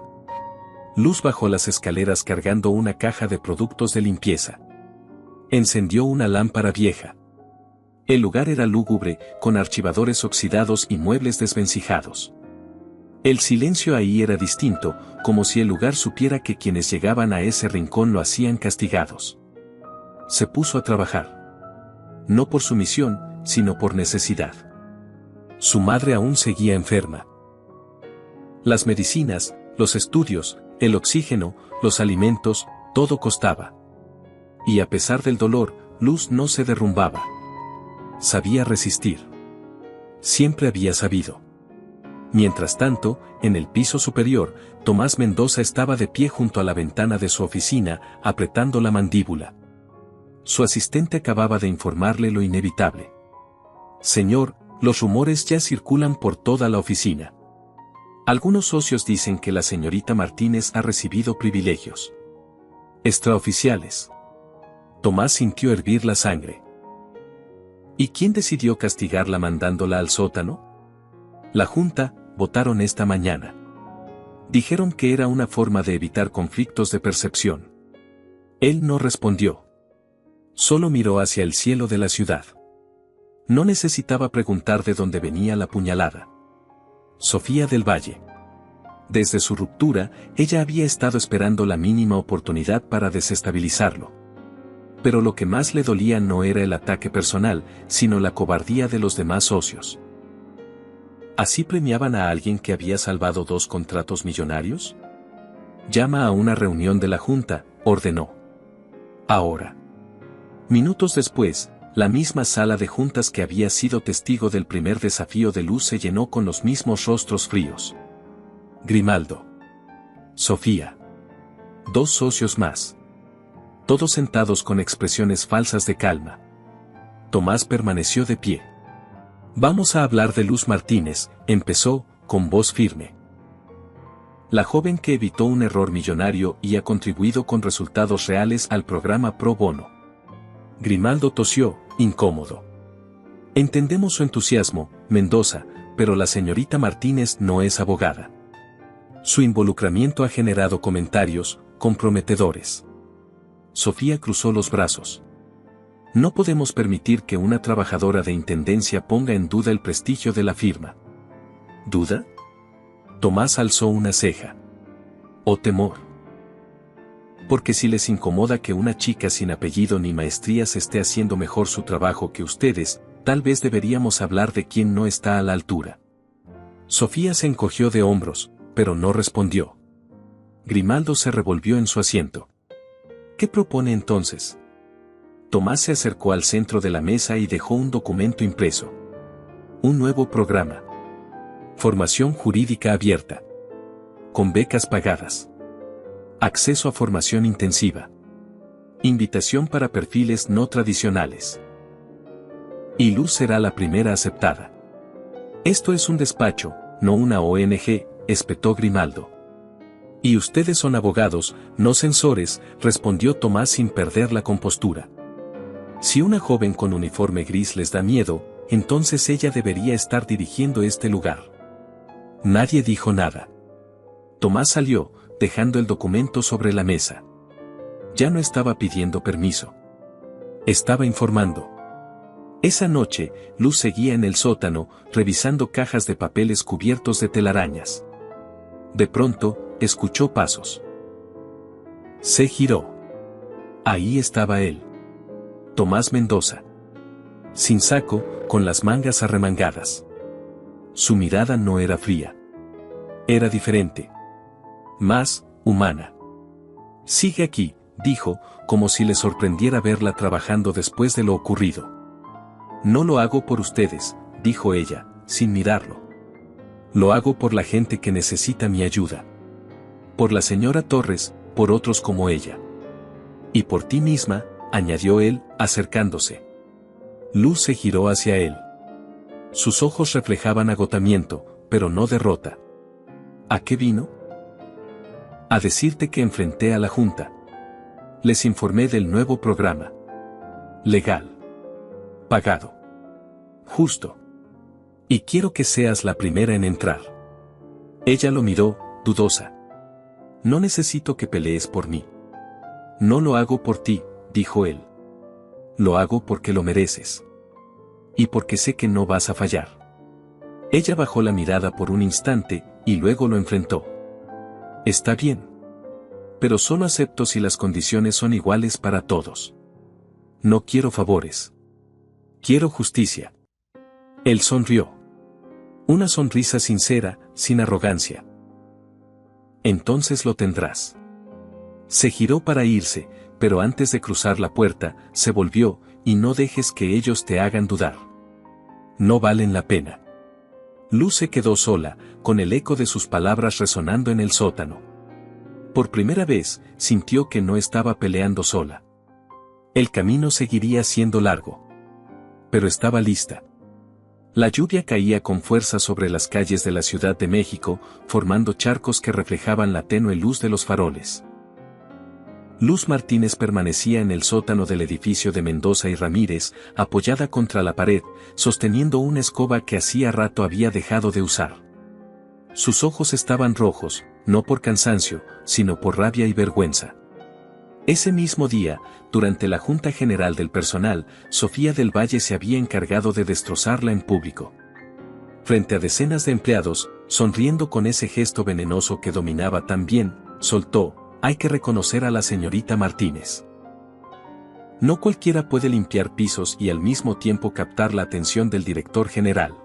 Luz bajó las escaleras cargando una caja de productos de limpieza. Encendió una lámpara vieja. El lugar era lúgubre, con archivadores oxidados y muebles desvencijados. El silencio ahí era distinto, como si el lugar supiera que quienes llegaban a ese rincón lo hacían castigados. Se puso a trabajar. No por sumisión, sino por necesidad. Su madre aún seguía enferma. Las medicinas, los estudios, el oxígeno, los alimentos, todo costaba. Y a pesar del dolor, Luz no se derrumbaba. Sabía resistir. Siempre había sabido. Mientras tanto, en el piso superior, Tomás Mendoza estaba de pie junto a la ventana de su oficina, apretando la mandíbula. Su asistente acababa de informarle lo inevitable. Señor, los rumores ya circulan por toda la oficina. Algunos socios dicen que la señorita Martínez ha recibido privilegios extraoficiales. Tomás sintió hervir la sangre. ¿Y quién decidió castigarla mandándola al sótano? La Junta, votaron esta mañana. Dijeron que era una forma de evitar conflictos de percepción. Él no respondió. Solo miró hacia el cielo de la ciudad. No necesitaba preguntar de dónde venía la puñalada. Sofía del Valle. Desde su ruptura, ella había estado esperando la mínima oportunidad para desestabilizarlo. Pero lo que más le dolía no era el ataque personal, sino la cobardía de los demás socios. ¿Así premiaban a alguien que había salvado 2 contratos millonarios? Llama a una reunión de la Junta, ordenó. Ahora. Minutos después, la misma sala de juntas que había sido testigo del primer desafío de Luz se llenó con los mismos rostros fríos. Grimaldo. Sofía. 2 socios más. Todos sentados con expresiones falsas de calma. Tomás permaneció de pie. Vamos a hablar de Luz Martínez, empezó, con voz firme. La joven que evitó un error millonario y ha contribuido con resultados reales al programa Pro Bono. Grimaldo tosió, incómodo. Entendemos su entusiasmo, Mendoza, pero la señorita Martínez no es abogada. Su involucramiento ha generado comentarios comprometedores. Sofía cruzó los brazos. No podemos permitir que una trabajadora de intendencia ponga en duda el prestigio de la firma. ¿Duda? Tomás alzó una ceja. ¿O temor? Porque si les incomoda que una chica sin apellido ni maestrías esté haciendo mejor su trabajo que ustedes, tal vez deberíamos hablar de quién no está a la altura. Sofía se encogió de hombros, pero no respondió. Grimaldo se revolvió en su asiento. ¿Qué propone entonces? Tomás se acercó al centro de la mesa y dejó un documento impreso. Un nuevo programa. Formación jurídica abierta. Con becas pagadas. Acceso a formación intensiva. Invitación para perfiles no tradicionales. Y Luz será la primera aceptada. Esto es un despacho, no una ONG, espetó Grimaldo. Y ustedes son abogados, no censores, respondió Tomás sin perder la compostura. Si una joven con uniforme gris les da miedo, entonces ella debería estar dirigiendo este lugar. Nadie dijo nada. Tomás salió, dejando el documento sobre la mesa. Ya no estaba pidiendo permiso. Estaba informando. Esa noche, Luz seguía en el sótano, revisando cajas de papeles cubiertos de telarañas. De pronto, escuchó pasos. Se giró. Ahí estaba él. Tomás Mendoza. Sin saco, con las mangas arremangadas. Su mirada no era fría. Era diferente. Más humana. Sigue aquí, dijo, como si le sorprendiera verla trabajando después de lo ocurrido. No lo hago por ustedes, dijo ella, sin mirarlo. Lo hago por la gente que necesita mi ayuda. Por la señora Torres, por otros como ella. Y por ti misma, añadió él, acercándose. Luz se giró hacia él. Sus ojos reflejaban agotamiento, pero no derrota. ¿A qué vino? A decirte que enfrenté a la Junta. Les informé del nuevo programa. Legal. Pagado. Justo. Y quiero que seas la primera en entrar. Ella lo miró, dudosa. No necesito que pelees por mí. No lo hago por ti, dijo él. Lo hago porque lo mereces. Y porque sé que no vas a fallar. Ella bajó la mirada por un instante, y luego lo enfrentó. Está bien. Pero solo acepto si las condiciones son iguales para todos. No quiero favores. Quiero justicia. Él sonrió. Una sonrisa sincera, sin arrogancia. Entonces lo tendrás. Se giró para irse, pero antes de cruzar la puerta, se volvió, y no dejes que ellos te hagan dudar. No valen la pena. Luz se quedó sola, con el eco de sus palabras resonando en el sótano. Por primera vez, sintió que no estaba peleando sola. El camino seguiría siendo largo. Pero estaba lista. La lluvia caía con fuerza sobre las calles de la Ciudad de México, formando charcos que reflejaban la tenue luz de los faroles. Luz Martínez permanecía en el sótano del edificio de Mendoza y Ramírez, apoyada contra la pared, sosteniendo una escoba que hacía rato había dejado de usar. Sus ojos estaban rojos, no por cansancio, sino por rabia y vergüenza. Ese mismo día, durante la Junta General del Personal, Sofía del Valle se había encargado de destrozarla en público. Frente a decenas de empleados, sonriendo con ese gesto venenoso que dominaba tan bien, soltó: hay que reconocer a la señorita Martínez. No cualquiera puede limpiar pisos y al mismo tiempo captar la atención del director general.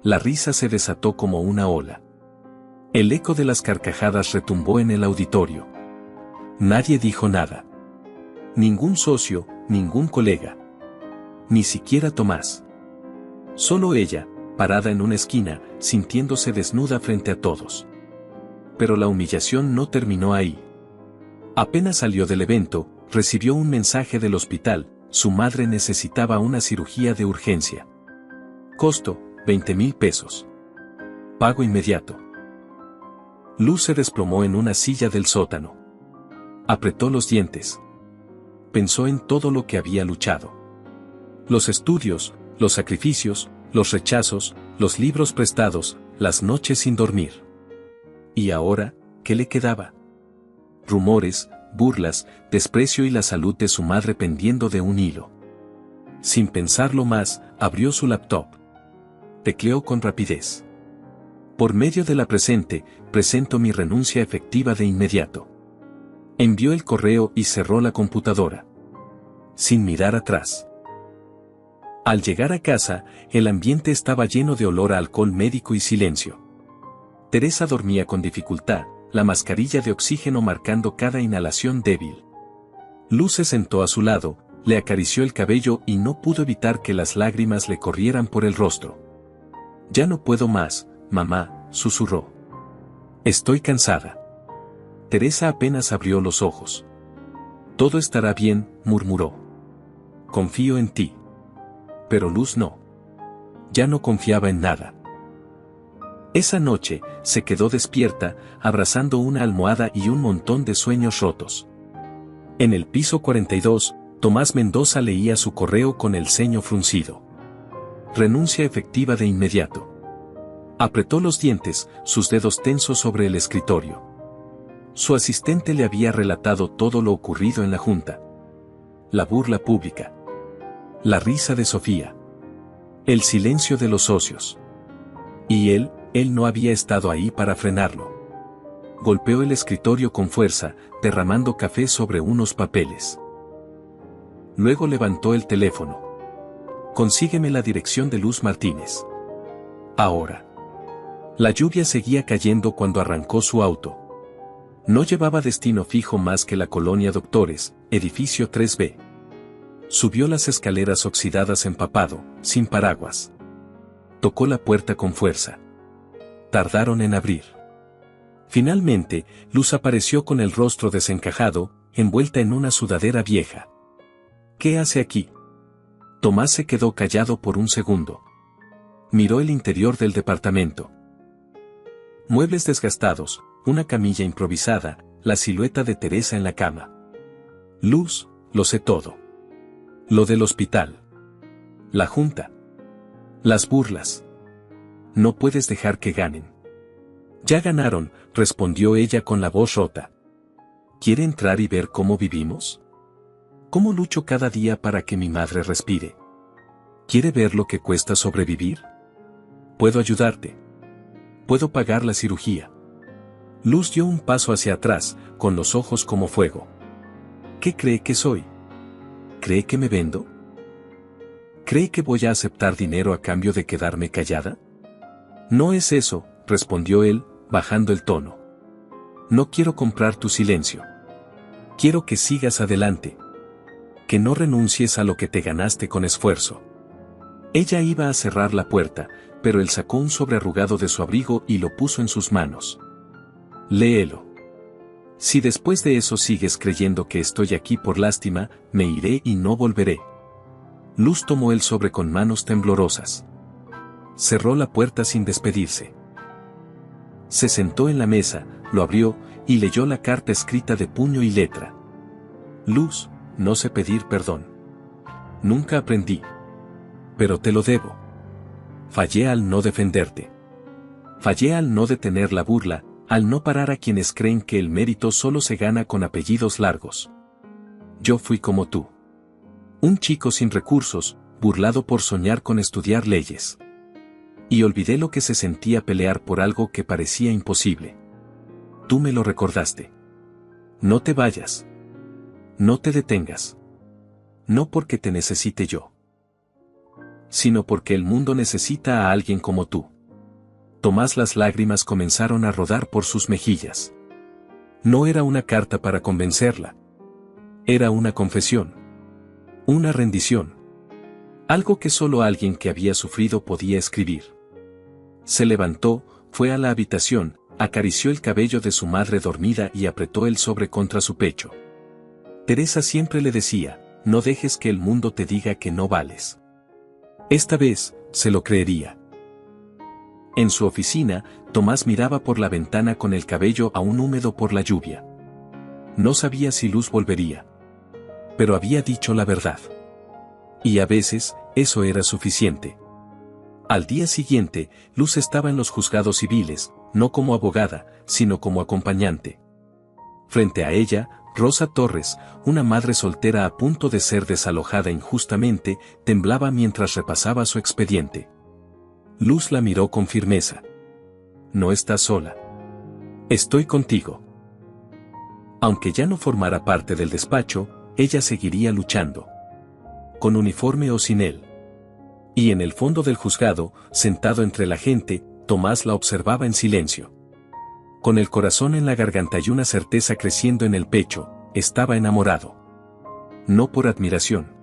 La risa se desató como una ola. El eco de las carcajadas retumbó en el auditorio. Nadie dijo nada. Ningún socio, ningún colega. Ni siquiera Tomás. Solo ella, parada en una esquina, sintiéndose desnuda frente a todos. Pero la humillación no terminó ahí. Apenas salió del evento, recibió un mensaje del hospital: su madre necesitaba una cirugía de urgencia. Costo: 20,000 pesos. Pago inmediato. Luz se desplomó en una silla del sótano. Apretó los dientes. Pensó en todo lo que había luchado. Los estudios, los sacrificios, los rechazos, los libros prestados, las noches sin dormir. ¿Y ahora, qué le quedaba? Rumores, burlas, desprecio y la salud de su madre pendiendo de un hilo. Sin pensarlo más, abrió su laptop. Tecleó con rapidez. Por medio de la presente, presento mi renuncia efectiva de inmediato. Envió el correo y cerró la computadora. Sin mirar atrás. Al llegar a casa, el ambiente estaba lleno de olor a alcohol médico y silencio. Teresa dormía con dificultad, la mascarilla de oxígeno marcando cada inhalación débil. Luz se sentó a su lado, le acarició el cabello y no pudo evitar que las lágrimas le corrieran por el rostro. «Ya no puedo más, mamá», susurró. «Estoy cansada». Teresa apenas abrió los ojos. «Todo estará bien», murmuró. «Confío en ti». Pero Luz no. Ya no confiaba en nada. Esa noche, se quedó despierta, abrazando una almohada y un montón de sueños rotos. En el piso 42, Tomás Mendoza leía su correo con el ceño fruncido. Renuncia efectiva de inmediato. Apretó los dientes, sus dedos tensos sobre el escritorio. Su asistente le había relatado todo lo ocurrido en la junta. La burla pública. La risa de Sofía. El silencio de los socios. Y él no había estado ahí para frenarlo. Golpeó el escritorio con fuerza, derramando café sobre unos papeles. Luego levantó el teléfono. «Consígueme la dirección de Luz Martínez. Ahora». La lluvia seguía cayendo cuando arrancó su auto. No llevaba destino fijo más que la colonia Doctores, edificio 3B. Subió las escaleras oxidadas empapado, sin paraguas. Tocó la puerta con fuerza. Tardaron en abrir. Finalmente, Luz apareció con el rostro desencajado, envuelta en una sudadera vieja. «¿Qué hace aquí?». Tomás se quedó callado por un segundo. Miró el interior del departamento. Muebles desgastados, una camilla improvisada, la silueta de Teresa en la cama. «Luz, lo sé todo. Lo del hospital. La junta. Las burlas. No puedes dejar que ganen». «Ya ganaron», respondió ella con la voz rota. «¿Quiere entrar y ver cómo vivimos? ¿Cómo lucho cada día para que mi madre respire? ¿Quiere ver lo que cuesta sobrevivir? Puedo ayudarte. Puedo pagar la cirugía». Luz dio un paso hacia atrás, con los ojos como fuego. «¿Qué cree que soy? ¿Cree que me vendo? ¿Cree que voy a aceptar dinero a cambio de quedarme callada?» «No es eso», respondió él, bajando el tono. «No quiero comprar tu silencio. Quiero que sigas adelante. Que no renuncies a lo que te ganaste con esfuerzo». Ella iba a cerrar la puerta, pero él sacó un sobre arrugado de su abrigo y lo puso en sus manos. «Léelo. Si después de eso sigues creyendo que estoy aquí por lástima, me iré y no volveré». Luz tomó el sobre con manos temblorosas. Cerró la puerta sin despedirse. Se sentó en la mesa, lo abrió, y leyó la carta escrita de puño y letra. «Luz, no sé pedir perdón. Nunca aprendí. Pero te lo debo. Fallé al no defenderte. Fallé al no detener la burla, al no parar a quienes creen que el mérito solo se gana con apellidos largos. Yo fui como tú. Un chico sin recursos, burlado por soñar con estudiar leyes. Y olvidé lo que se sentía pelear por algo que parecía imposible. Tú me lo recordaste. No te vayas. No te detengas. No porque te necesite yo, sino porque el mundo necesita a alguien como tú». Tomás, las lágrimas comenzaron a rodar por sus mejillas. No era una carta para convencerla. Era una confesión. Una rendición. Algo que solo alguien que había sufrido podía escribir. Se levantó, fue a la habitación, acarició el cabello de su madre dormida y apretó el sobre contra su pecho. Teresa siempre le decía: «No dejes que el mundo te diga que no vales». Esta vez, se lo creería. En su oficina, Tomás miraba por la ventana con el cabello aún húmedo por la lluvia. No sabía si Luz volvería. Pero había dicho la verdad. Y a veces, eso era suficiente. Al día siguiente, Luz estaba en los juzgados civiles, no como abogada, sino como acompañante. Frente a ella, Rosa Torres, una madre soltera a punto de ser desalojada injustamente, temblaba mientras repasaba su expediente. Luz la miró con firmeza. no estás sola. Estoy contigo. Aunque ya no formara parte del despacho, ella seguiría luchando. Con uniforme o sin él. Y en el fondo del juzgado, sentado entre la gente, Tomás la observaba en silencio. Con el corazón en la garganta y una certeza creciendo en el pecho, estaba enamorado. No por admiración,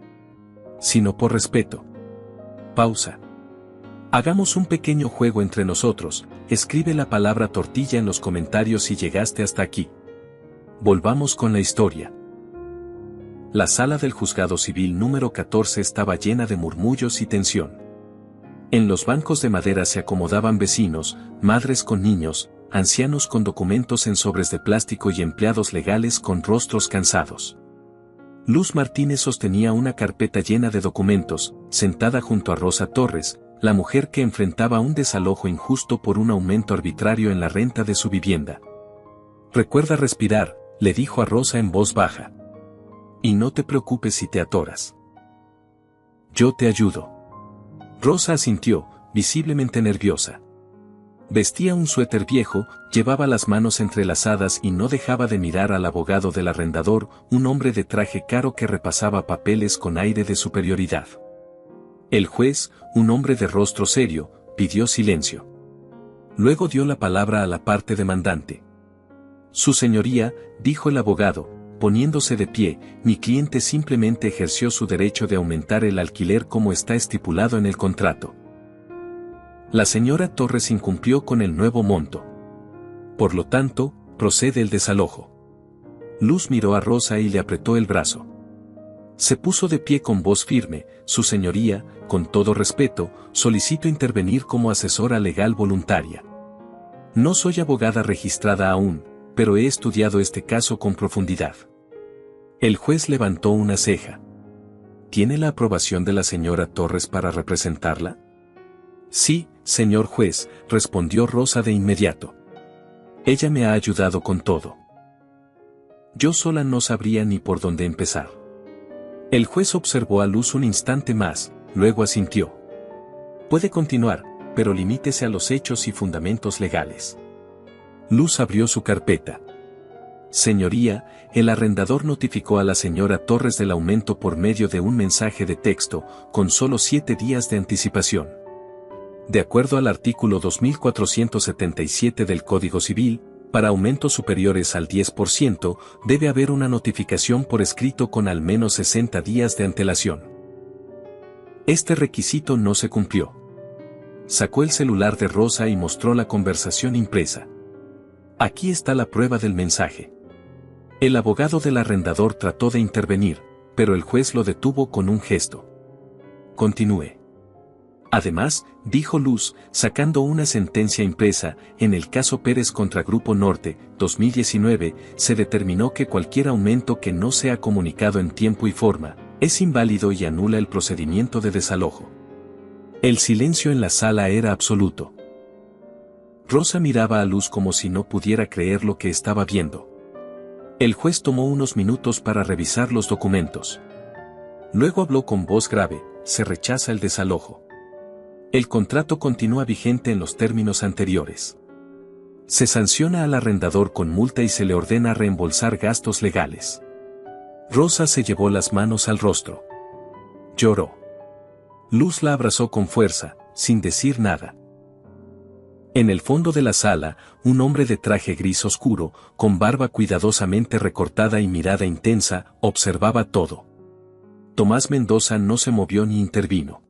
sino por respeto. Pausa. Hagamos un pequeño juego entre nosotros. Escribe la palabra tortilla en los comentarios si llegaste hasta aquí. Volvamos con la historia. La sala del juzgado civil número 14 estaba llena de murmullos y tensión. En los bancos de madera se acomodaban vecinos, madres con niños, ancianos con documentos en sobres de plástico y empleados legales con rostros cansados. Luz Martínez sostenía una carpeta llena de documentos, sentada junto a Rosa Torres, la mujer que enfrentaba un desalojo injusto por un aumento arbitrario en la renta de su vivienda. Recuerda respirar, le dijo a Rosa en voz baja. Y no te preocupes si te atoras. Yo te ayudo. Rosa asintió, visiblemente nerviosa. Vestía un suéter viejo, llevaba las manos entrelazadas y no dejaba de mirar al abogado del arrendador, un hombre de traje caro que repasaba papeles con aire de superioridad. El juez, un hombre de rostro serio, pidió silencio. Luego dio la palabra a la parte demandante. Su señoría, dijo el abogado, poniéndose de pie, mi cliente simplemente ejerció su derecho de aumentar el alquiler como está estipulado en el contrato. La señora Torres incumplió con el nuevo monto. Por lo tanto, procede el desalojo. Luz miró a Rosa y le apretó el brazo. Se puso de pie con voz firme, su señoría, con todo respeto, solicito intervenir como asesora legal voluntaria. No soy abogada registrada aún, pero he estudiado este caso con profundidad. El juez levantó una ceja. ¿Tiene la aprobación de la señora Torres para representarla? Sí, señor juez, respondió Rosa de inmediato. Ella me ha ayudado con todo. Yo sola no sabría ni por dónde empezar. El juez observó a Luz un instante más, luego asintió. Puede continuar, pero limítese a los hechos y fundamentos legales. Luz abrió su carpeta. Señoría, el arrendador notificó a la señora Torres del aumento por medio de un mensaje de texto, con solo 7 días de anticipación. De acuerdo al artículo 2477 del Código Civil, para aumentos superiores al 10%, debe haber una notificación por escrito con al menos 60 días de antelación. Este requisito no se cumplió. Sacó el celular de Rosa y mostró la conversación impresa. Aquí está la prueba del mensaje. El abogado del arrendador trató de intervenir, pero el juez lo detuvo con un gesto. Continúe. Además, dijo Luz, sacando una sentencia impresa, en el caso Pérez contra Grupo Norte, 2019, se determinó que cualquier aumento que no sea comunicado en tiempo y forma, es inválido y anula el procedimiento de desalojo. El silencio en la sala era absoluto. Rosa miraba a Luz como si no pudiera creer lo que estaba viendo. El juez tomó unos minutos para revisar los documentos. Luego habló con voz grave, se rechaza el desalojo. El contrato continúa vigente en los términos anteriores. Se sanciona al arrendador con multa y se le ordena reembolsar gastos legales. Rosa se llevó las manos al rostro. Lloró. Luz la abrazó con fuerza, sin decir nada. En el fondo de la sala, un hombre de traje gris oscuro, con barba cuidadosamente recortada y mirada intensa, observaba todo. Tomás Mendoza no se movió ni intervino.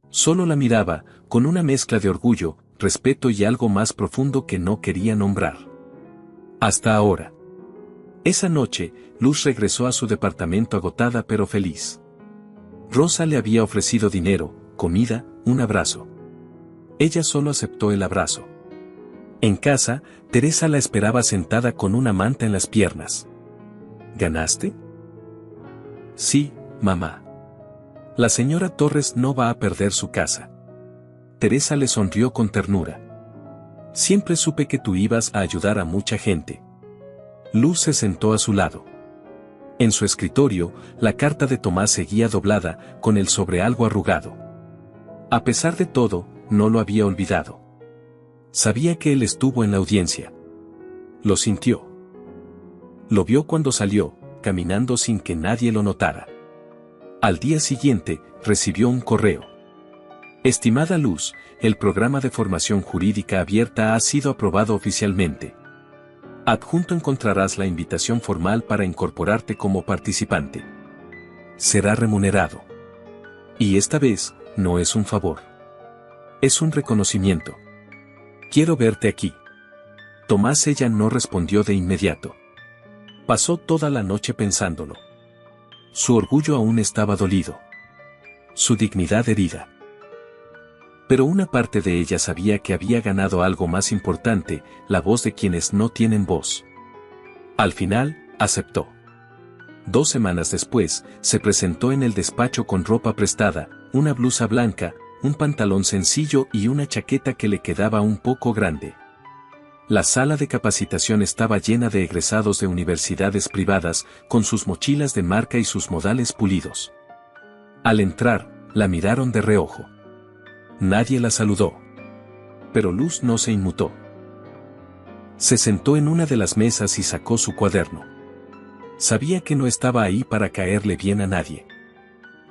Solo la miraba, con una mezcla de orgullo, respeto y algo más profundo que no quería nombrar. Hasta ahora. Esa noche, Luz regresó a su departamento agotada pero feliz. Rosa le había ofrecido dinero, comida, un abrazo. Ella solo aceptó el abrazo. En casa, Teresa la esperaba sentada con una manta en las piernas. ¿Ganaste? Sí, mamá. La señora Torres no va a perder su casa. Teresa le sonrió con ternura. Siempre supe que tú ibas a ayudar a mucha gente. Luz se sentó a su lado. En su escritorio, la carta de Tomás seguía doblada, con el sobre algo arrugado. A pesar de todo, no lo había olvidado. Sabía que él estuvo en la audiencia. Lo sintió. Lo vio cuando salió, caminando sin que nadie lo notara. Al día siguiente, recibió un correo. Estimada Luz, el programa de formación jurídica abierta ha sido aprobado oficialmente. Adjunto encontrarás la invitación formal para incorporarte como participante. Será remunerado. Y esta vez, no es un favor. Es un reconocimiento. Quiero verte aquí. Tomás. Ella no respondió de inmediato. Pasó toda la noche pensándolo. Su orgullo aún estaba dolido. Su dignidad herida. Pero una parte de ella sabía que había ganado algo más importante, la voz de quienes no tienen voz. Al final, aceptó. 2 semanas después, se presentó en el despacho con ropa prestada, una blusa blanca, un pantalón sencillo y una chaqueta que le quedaba un poco grande. La sala de capacitación estaba llena de egresados de universidades privadas, con sus mochilas de marca y sus modales pulidos. Al entrar, la miraron de reojo. Nadie la saludó. Pero Luz no se inmutó. Se sentó en una de las mesas y sacó su cuaderno. Sabía que no estaba ahí para caerle bien a nadie.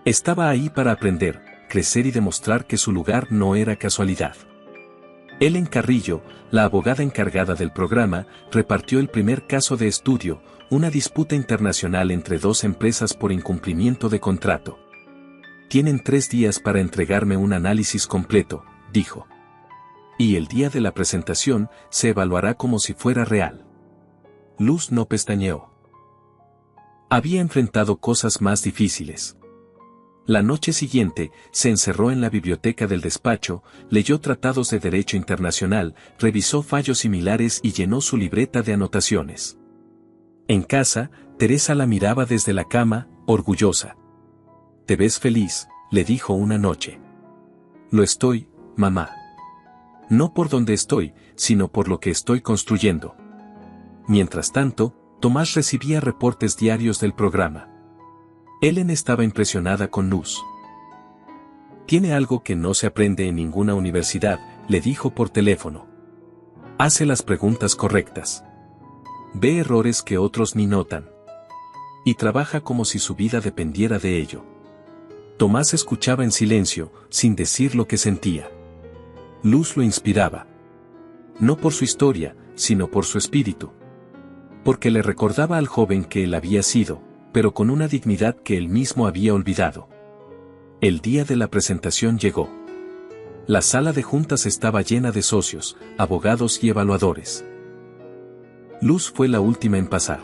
Estaba ahí para aprender, crecer y demostrar que su lugar no era casualidad. Ellen Carrillo, la abogada encargada del programa, repartió el primer caso de estudio, una disputa internacional entre 2 empresas por incumplimiento de contrato. Tienen 3 días para entregarme un análisis completo, dijo. Y el día de la presentación, se evaluará como si fuera real. Luz no pestañeó. Había enfrentado cosas más difíciles. La noche siguiente, se encerró en la biblioteca del despacho, leyó tratados de derecho internacional, revisó fallos similares y llenó su libreta de anotaciones. En casa, Teresa la miraba desde la cama, orgullosa. «Te ves feliz», le dijo una noche. «Lo estoy, mamá. No por donde estoy, sino por lo que estoy construyendo». Mientras tanto, Tomás recibía reportes diarios del programa. Ellen estaba impresionada con Luz. «Tiene algo que no se aprende en ninguna universidad», le dijo por teléfono. «Hace las preguntas correctas. Ve errores que otros ni notan. Y trabaja como si su vida dependiera de ello». Tomás escuchaba en silencio, sin decir lo que sentía. Luz lo inspiraba. No por su historia, sino por su espíritu. Porque le recordaba al joven que él había sido, pero con una dignidad que él mismo había olvidado. El día de la presentación llegó. La sala de juntas estaba llena de socios, abogados y evaluadores. Luz fue la última en pasar.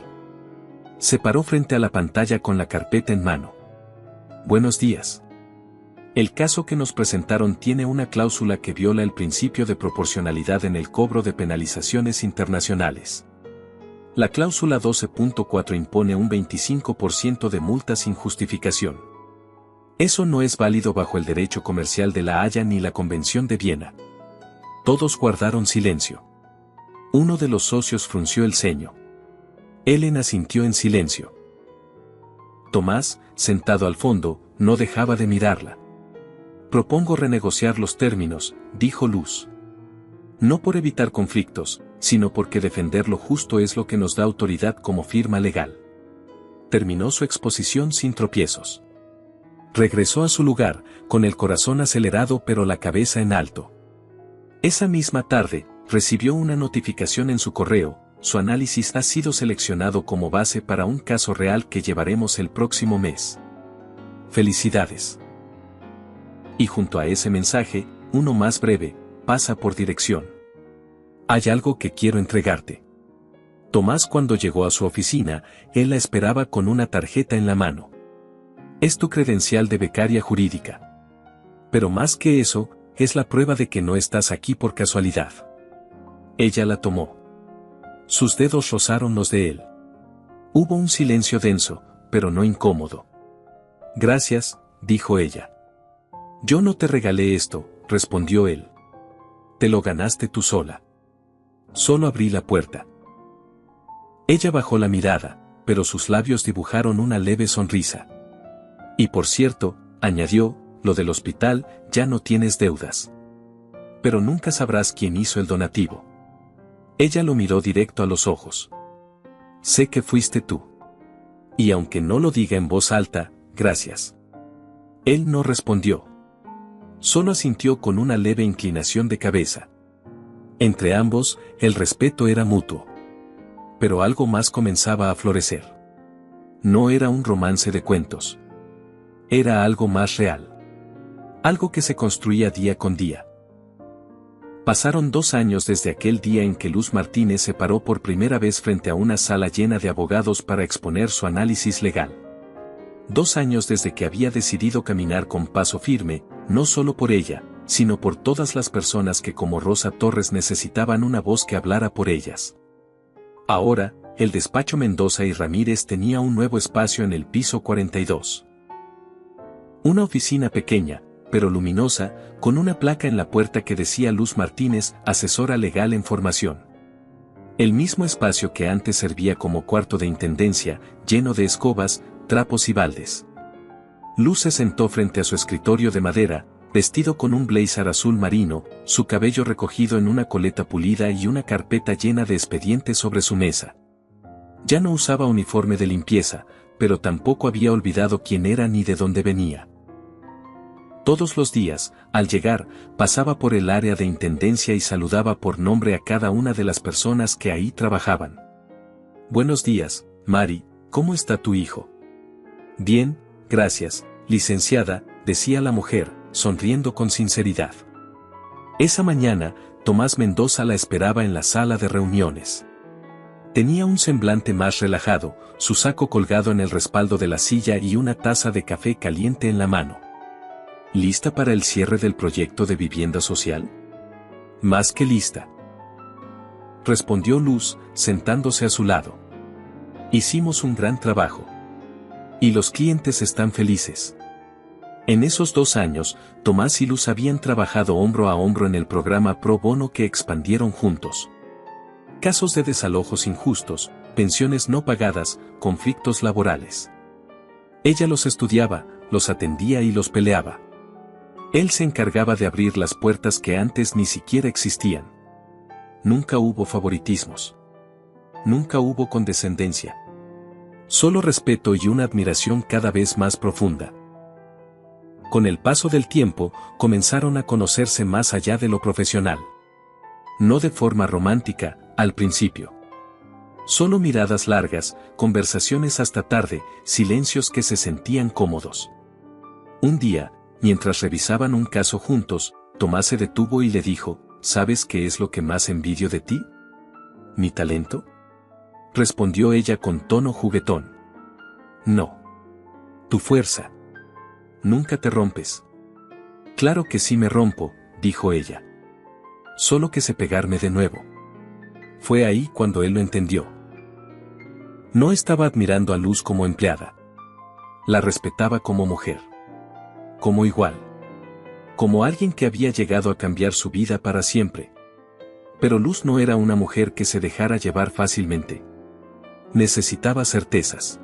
Se paró frente a la pantalla con la carpeta en mano. «Buenos días. El caso que nos presentaron tiene una cláusula que viola el principio de proporcionalidad en el cobro de penalizaciones internacionales. La cláusula 12.4 impone un 25% de multa sin justificación. Eso no es válido bajo el derecho comercial de La Haya ni la Convención de Viena». Todos guardaron silencio. Uno de los socios frunció el ceño. Ellen asintió en silencio. Tomás, sentado al fondo, no dejaba de mirarla. «Propongo renegociar los términos», dijo Luz. «No por evitar conflictos, sino porque defender lo justo es lo que nos da autoridad como firma legal». Terminó su exposición sin tropiezos. Regresó a su lugar, con el corazón acelerado pero la cabeza en alto. Esa misma tarde, recibió una notificación en su correo: su análisis ha sido seleccionado como base para un caso real que llevaremos el próximo mes. ¡Felicidades! Y junto a ese mensaje, uno más breve: pasa por dirección. Hay algo que quiero entregarte. Tomás, cuando llegó a su oficina, él la esperaba con una tarjeta en la mano. Es tu credencial de becaria jurídica. Pero más que eso, es la prueba de que no estás aquí por casualidad. Ella la tomó. Sus dedos rozaron los de él. Hubo un silencio denso, pero no incómodo. «Gracias», dijo ella. «Yo no te regalé esto», respondió él. «Te lo ganaste tú sola. Solo abrí la puerta». Ella bajó la mirada, pero sus labios dibujaron una leve sonrisa. «Y por cierto», añadió, «lo del hospital, ya no tienes deudas». pero nunca sabrás quién hizo el donativo. Ella lo miró directo a los ojos. Sé que fuiste tú. Y aunque no lo diga en voz alta, gracias. Él no respondió. Solo asintió con una leve inclinación de cabeza. Entre ambos, el respeto era mutuo. Pero algo más comenzaba a florecer. No era un romance de cuentos. Era algo más real. Algo que se construía día con día. Pasaron 2 años desde aquel día en que Luz Martínez se paró por primera vez frente a una sala llena de abogados para exponer su análisis legal. 2 años desde que había decidido caminar con paso firme, no solo por ella, sino por todas las personas que como Rosa Torres necesitaban una voz que hablara por ellas. Ahora, el despacho Mendoza y Ramírez tenía un nuevo espacio en el piso 42. Una oficina pequeña, pero luminosa, con una placa en la puerta que decía Luz Martínez, asesora legal en formación. El mismo espacio que antes servía como cuarto de intendencia, lleno de escobas, trapos y baldes. Luz se sentó frente a su escritorio de madera, vestido con un blazer azul marino, su cabello recogido en una coleta pulida y una carpeta llena de expedientes sobre su mesa. Ya no usaba uniforme de limpieza, pero tampoco había olvidado quién era ni de dónde venía. Todos los días, al llegar, pasaba por el área de intendencia y saludaba por nombre a cada una de las personas que ahí trabajaban. Buenos días, Mari, ¿cómo está tu hijo? Bien, gracias, licenciada, decía la mujer, sonriendo con sinceridad. Esa mañana, Tomás Mendoza la esperaba en la sala de reuniones. Tenía un semblante más relajado, su saco colgado en el respaldo de la silla y una taza de café caliente en la mano. ¿Lista para el cierre del proyecto de vivienda social? Más que lista, respondió Luz, sentándose a su lado. Hicimos un gran trabajo. Y los clientes están felices. En esos 2 años, Tomás y Luz habían trabajado hombro a hombro en el programa Pro Bono que expandieron juntos. Casos de desalojos injustos, pensiones no pagadas, conflictos laborales. Ella los estudiaba, los atendía y los peleaba. Él se encargaba de abrir las puertas que antes ni siquiera existían. Nunca hubo favoritismos. Nunca hubo condescendencia. Solo respeto y una admiración cada vez más profunda. Con el paso del tiempo, comenzaron a conocerse más allá de lo profesional. No de forma romántica, al principio. Solo miradas largas, conversaciones hasta tarde, silencios que se sentían cómodos. Un día, mientras revisaban un caso juntos, Tomás se detuvo y le dijo, ¿sabes qué es lo que más envidio de ti? ¿Mi talento? Respondió ella con tono juguetón. No. Tu fuerza. Nunca te rompes. Claro que sí me rompo, dijo ella. Solo que sé pegarme de nuevo. Fue ahí cuando él lo entendió. No estaba admirando a Luz como empleada. La respetaba como mujer. Como igual. Como alguien que había llegado a cambiar su vida para siempre. Pero Luz no era una mujer que se dejara llevar fácilmente. Necesitaba certezas.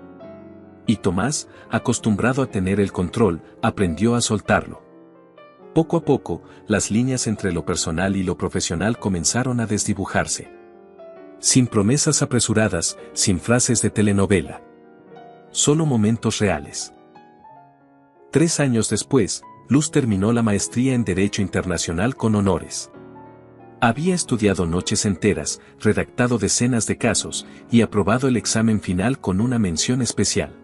Y Tomás, acostumbrado a tener el control, aprendió a soltarlo. Poco a poco, las líneas entre lo personal y lo profesional comenzaron a desdibujarse. Sin promesas apresuradas, sin frases de telenovela. Solo momentos reales. 3 años después, Luz terminó la maestría en Derecho Internacional con honores. Había estudiado noches enteras, redactado decenas de casos, y aprobado el examen final con una mención especial.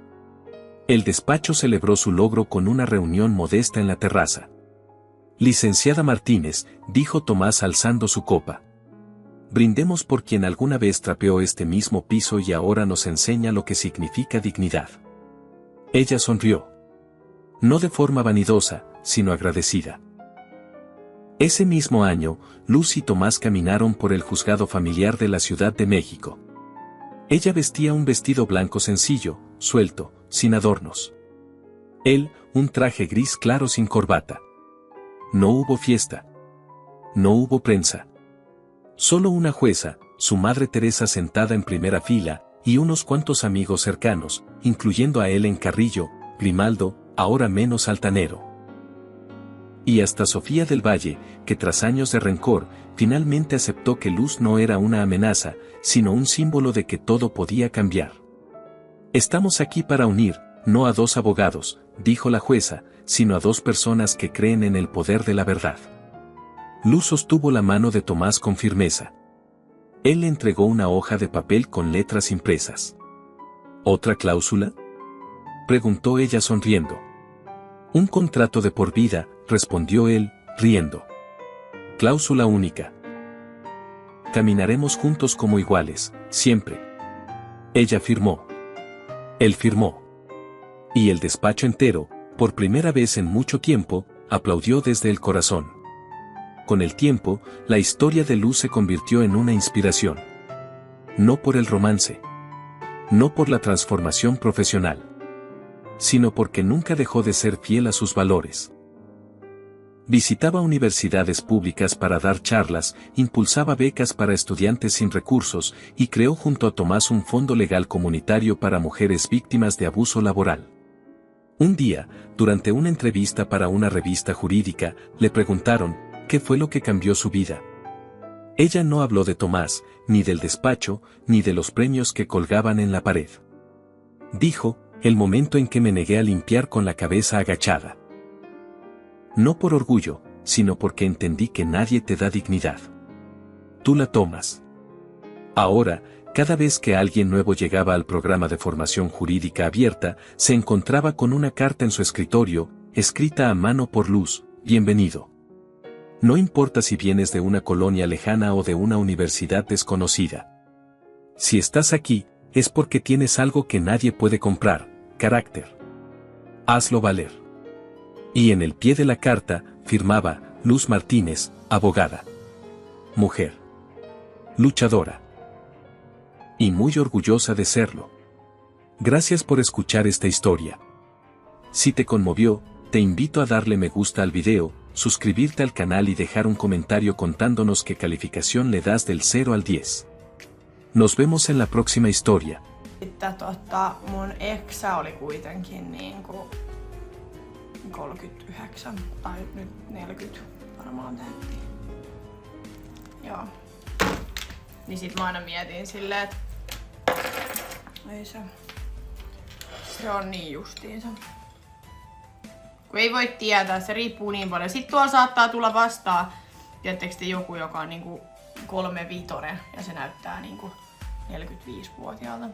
El despacho celebró su logro con una reunión modesta en la terraza. Licenciada Martínez, dijo Tomás alzando su copa. Brindemos por quien alguna vez trapeó este mismo piso y ahora nos enseña lo que significa dignidad. Ella sonrió. No de forma vanidosa, sino agradecida. Ese mismo año, Luz y Tomás caminaron por el juzgado familiar de la Ciudad de México. Ella vestía un vestido blanco sencillo, suelto, sin adornos. Él, un traje gris claro sin corbata. No hubo fiesta. No hubo prensa. Solo una jueza, su madre Teresa sentada en primera fila, y unos cuantos amigos cercanos, incluyendo a Helen Carrillo, Grimaldo, ahora menos altanero. Y hasta Sofía del Valle, que tras años de rencor, finalmente aceptó que Luz no era una amenaza, sino un símbolo de que todo podía cambiar. Estamos aquí para unir, no a dos abogados, dijo la jueza, sino a dos personas que creen en el poder de la verdad. Luz sostuvo la mano de Tomás con firmeza. Él le entregó una hoja de papel con letras impresas. ¿Otra cláusula?, preguntó ella sonriendo. Un contrato de por vida, respondió él, riendo. Cláusula única. Caminaremos juntos como iguales, siempre. Ella firmó. Él firmó. Y el despacho entero, por primera vez en mucho tiempo, aplaudió desde el corazón. Con el tiempo, la historia de Luz se convirtió en una inspiración. No por el romance. No por la transformación profesional. Sino porque nunca dejó de ser fiel a sus valores. Visitaba universidades públicas para dar charlas, impulsaba becas para estudiantes sin recursos y creó junto a Tomás un fondo legal comunitario para mujeres víctimas de abuso laboral. Un día, durante una entrevista para una revista jurídica, le preguntaron qué fue lo que cambió su vida. Ella no habló de Tomás, ni del despacho, ni de los premios que colgaban en la pared. Dijo, el momento en que me negué a limpiar con la cabeza agachada. No por orgullo, sino porque entendí que nadie te da dignidad. Tú la tomas. Ahora, cada vez que alguien nuevo llegaba al programa de formación jurídica abierta, se encontraba con una carta en su escritorio, escrita a mano por Luz, bienvenido. No importa si vienes de una colonia lejana o de una universidad desconocida. Si estás aquí, es porque tienes algo que nadie puede comprar, carácter. Hazlo valer. Y en el pie de la carta, firmaba, Luz Martínez, abogada. Mujer. Luchadora. Y muy orgullosa de serlo. Gracias por escuchar esta historia. Si te conmovió, te invito a darle me gusta al video, suscribirte al canal y dejar un comentario contándonos qué calificación le das del 0 al 10. Nos vemos en la próxima historia. Mun eksä oli kuitenkin niinku 39 tai nyt 40 varmaan täytti. Joo. Niin sit mä aina mietin silleen, että ei se on niin justiinsa. Kun ei voi tietää, se riippuu niin paljon. Sit tuolla saattaa tulla vastaan, tiedättekö te, joku, joka on niinku 35 ja se näyttää niinku 45-vuotiaalta.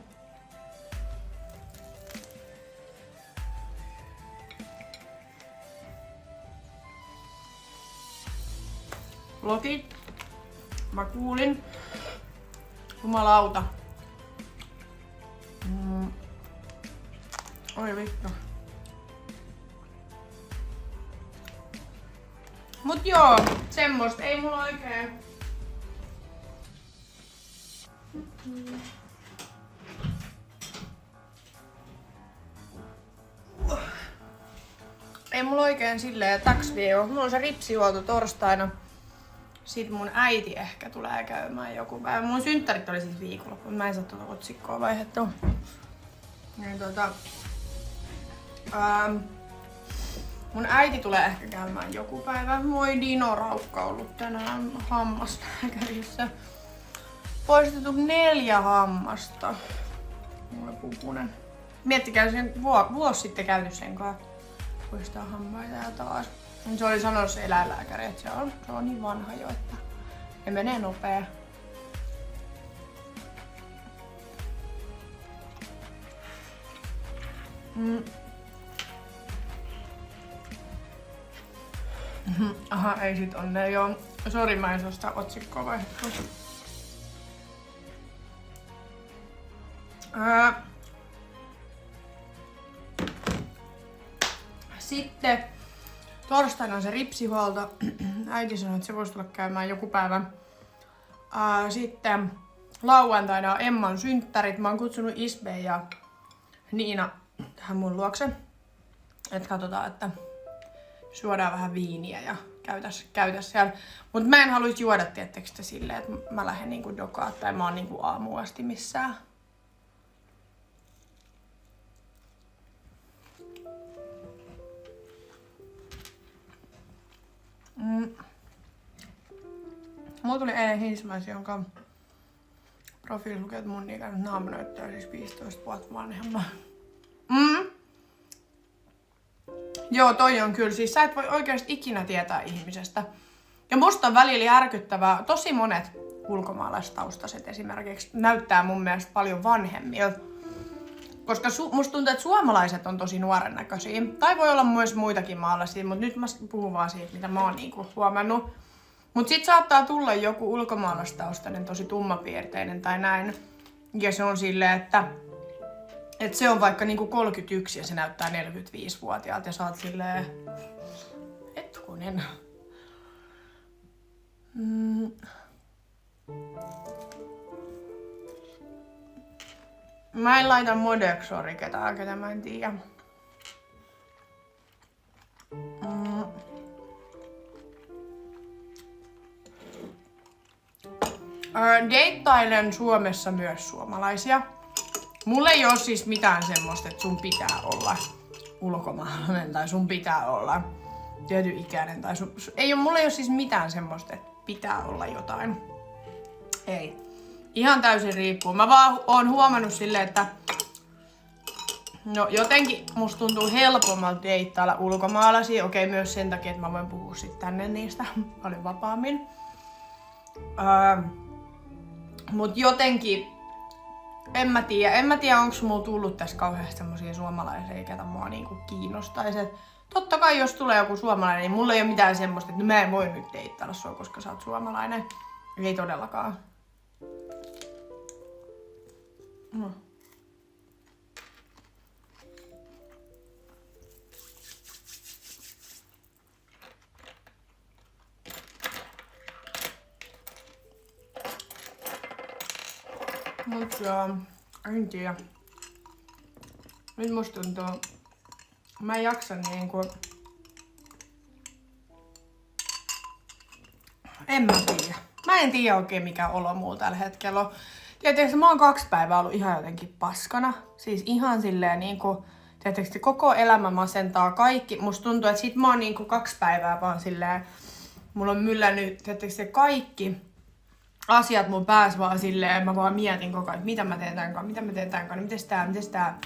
Blogit. Mä kuulin. Jumalauta. Oi vittu. Mut joo, semmoista ei mulla oikein. Ei mulla oikein silleen taksvieo. Mulla on se ripsihuolto torstaina. Sit mun äiti ehkä tulee käymään joku päivä. Mun synttärit oli siis viikonloppu, mä en saa tuota otsikkoa vaihdettua. Niin mun äiti tulee ehkä käymään joku päivä. Moi Dino Raukka ollut tänään hammaslääkärissä. Poistettu 4 hammasta. Mulla pupunen. Miettikää sen vuosi sitten käyty sen kanssa. Poistaa hampaita ja taas. Se oli sanonut se eläinlääkäri, että se on niin vanha jo, että ne menee nopea. Aha, ei sit onne joo. Sori, mä en saa sitä otsikkoa vaihdettua. Sitten torstaina on se ripsihuolto. Äiti sanoi, että se voisi tulla käymään joku päivä. Sitten lauantaina on Emman synttärit. Mä oon kutsunut Isbe ja Niina tähän mun luokse. Et katsotaan, että juodaan vähän viiniä ja käytäs siellä. Mut mä en haluis juoda tiettekö silleen, että mä lähden niinku dokaa tai mä oon niinku aamuun asti missään. Mulla tuli eilen Hinsmäis, jonka profiili lukee, että mun ikäinen naama näyttää siis 15 vuotta vanhemman. Joo, toi on kyllä. Siis sä et voi oikeasti ikinä tietää ihmisestä. Ja musta on välillä järkyttävää. Tosi monet ulkomaalaistaustaiset esimerkiksi näyttää mun mielestä paljon vanhemmilta. Koska musta tuntuu, että suomalaiset on tosi nuoren näköisiä. Tai voi olla myös muitakin maalaisia, mutta nyt mä puhun vaan siitä, mitä mä oon niinku huomannut. Mut sit saattaa tulla joku ulkomaalaistaustainen tosi tummapiirteinen tai näin. Ja se on silleen, että se on vaikka niinku 31 ja se näyttää 45-vuotiaalta ja sä oot silleen... Hetkunen. Mä en laita Modexori ketään, ketä mä en tiedä. Deittailen Suomessa myös suomalaisia. Mulla ei oo siis mitään semmoista, että sun pitää olla ulkomaalainen tai sun pitää olla tietyn ikäinen tai mulla ei oo siis mitään semmoista, että pitää olla jotain. Ei. Ihan täysin riippuu. Mä vaan oon huomannut silleen, että no jotenkin musta tuntuu helpommalta deittailla ulkomaalaisia. Okei, myös sen takia, että mä voin puhua sit tänne niistä paljon vapaammin. Mut jotenkin, en mä tiedä onks mulla tullut tässä kauheasti semmosia suomalaisia, ketä mua niinku kiinnostais. Et totta kai jos tulee joku suomalainen, niin mulla ei oo mitään semmoista, että mä en voi nyt deittailla sua, koska sä oot suomalainen. Ei todellakaan. No. Mut joo, en tiedä. Nyt musta tuntuu, mä en jaksa niinku... En mä tiedä. Mä en tiedä oikein mikä olo muu tällä hetkellä on. Tietysti mä oon 2 päivää ollut ihan jotenkin paskana. Siis ihan silleen niinku... Tietysti koko elämä masentaa kaikki. Musta tuntuu, että sit mä oon niinku 2 päivää vaan silleen... Mulla on myllännyt tietysti kaikki asiat mun päässä vaan silleen. Mä vaan mietin koko ajan, että mitä mä teen tän kanssa, mites tää.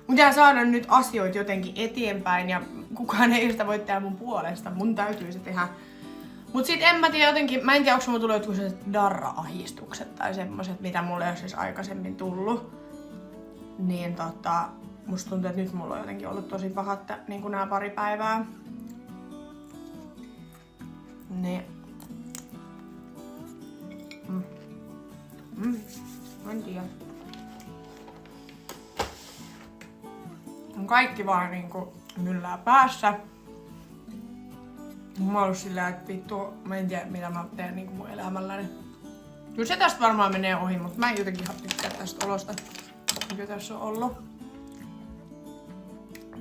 Mun pitää saada nyt asioita jotenkin eteenpäin ja kukaan ei sitä voi tehdä mun puolesta. Mun täytyy se tehdä. Mut sit en mä tiedä jotenkin, mä en tiedä onko mulla tullut jotkut sellaiset darra-ahdistukset tai semmoset, mitä mulle ei ole siis aikaisemmin tullut. Niin musta tuntuu, että nyt mulla on jotenkin ollut tosi pahat niinku nää 2 päivää. Niin. En tiedä. Kaikki vaan niinku myllää päässä. Mä oon ollut sillä, että vittu, mä en tiedä mitä mä teen niinku mun elämälläni. Kyllä se tästä varmaan menee ohi, mutta mä en jotenkin tykkää tästä olosta, mikä tässä on ollut.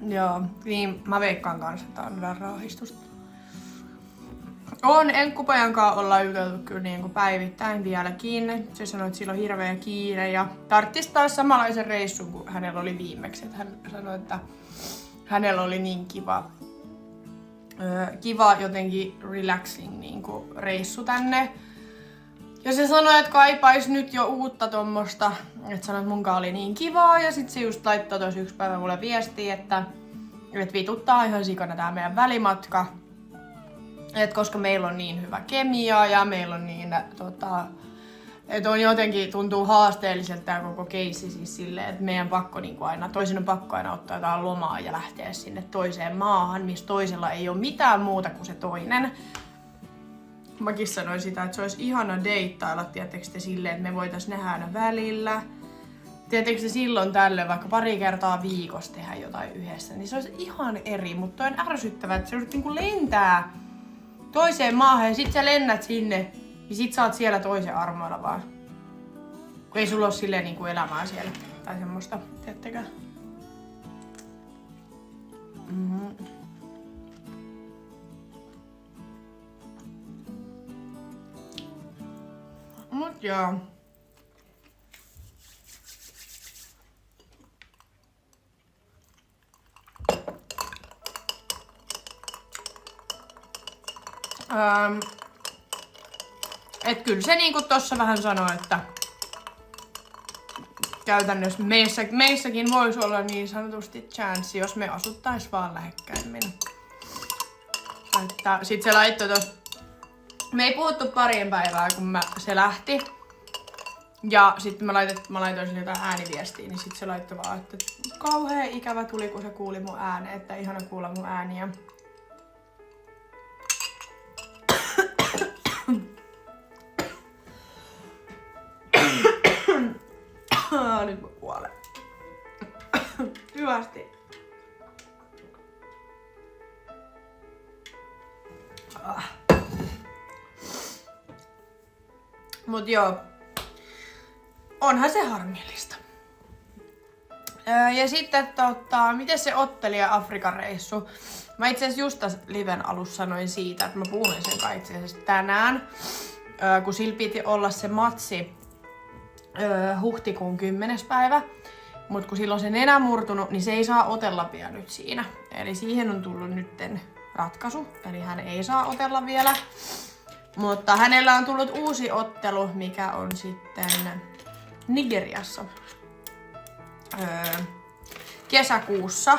Joo, niin mä veikkaan kanssa, että tää on darra-ahdistusta. Enkkupojan kanssa ollaan juteltu kyllä niinku päivittäin vieläkin. Se sanoi, että sillä on hirveä kiire ja tarttis taas samanlaisen reissun kuin hänellä oli viimeksi. Että hän sanoi, että hänellä oli niin kiva jotenkin relaxing niinku reissu tänne. Ja se sanoi, että kaipais nyt jo uutta tommosta. Että sanoi, että munkaan oli niin kivaa ja sit se just laittoi tossa 1 päivä mulle viestiä, että vituttaa ihan sikana tää meidän välimatka. Et koska meillä on niin hyvä kemia ja meillä on niin että on jotenkin tuntuu haasteelliselta tää koko keissi siis silleen, että meidän pakko niinku aina, toisen on pakko aina ottaa jotain lomaa ja lähteä sinne toiseen maahan, missä toisella ei ole mitään muuta kuin se toinen. Mäkin sanoin sitä, että se olisi ihana deittailla, tietysti silleen, että me voitais nähdä aina välillä. Tietysti silloin tällöin vaikka 2 kertaa viikossa tehdä jotain yhdessä, niin se olisi ihan eri, mutta on ärsyttävää, että se on niinku lentää toiseen maahan ja sit sä lennät sinne, niin sit sä oot siellä toisen armoilla vaan. Kun ei sulla oo silleen niinku elämää siellä tai semmoista, tiedättekö? Mut joo. Et kyllä se niinku tossa vähän sanoo, että käytännössä meissäkin voisi olla niin sanotusti chanssi, jos me asuttais vaan lähekkäimmin. Että sit se laittoi tos... Me ei puhuttu parien päivää, kun se lähti. Ja sitten mä laitoin sille jotain ääniviestiä, niin sit se laittoi vaan, että kauhea ikävä tuli, kun se kuuli mun äänen, että ihana kuulla mun ääniä. Nyt mä kuolen. Hyvästi. Mut joo. Onhan se harmillista. Ja sitten miten se ottelija Afrikan reissu? Mä itse asiassa just tässä liven alussa sanoin siitä, että mä puhuin sen kai itse asiassa tänään. Kun sillä piti olla se matsi huhtikuun 10. päivä. Mut kun silloin se nenä murtunut, niin se ei saa otella vielä nyt siinä. Eli siihen on tullut nytten ratkaisu. Eli hän ei saa otella vielä. Mutta hänellä on tullut uusi ottelu, mikä on sitten Nigeriassa kesäkuussa.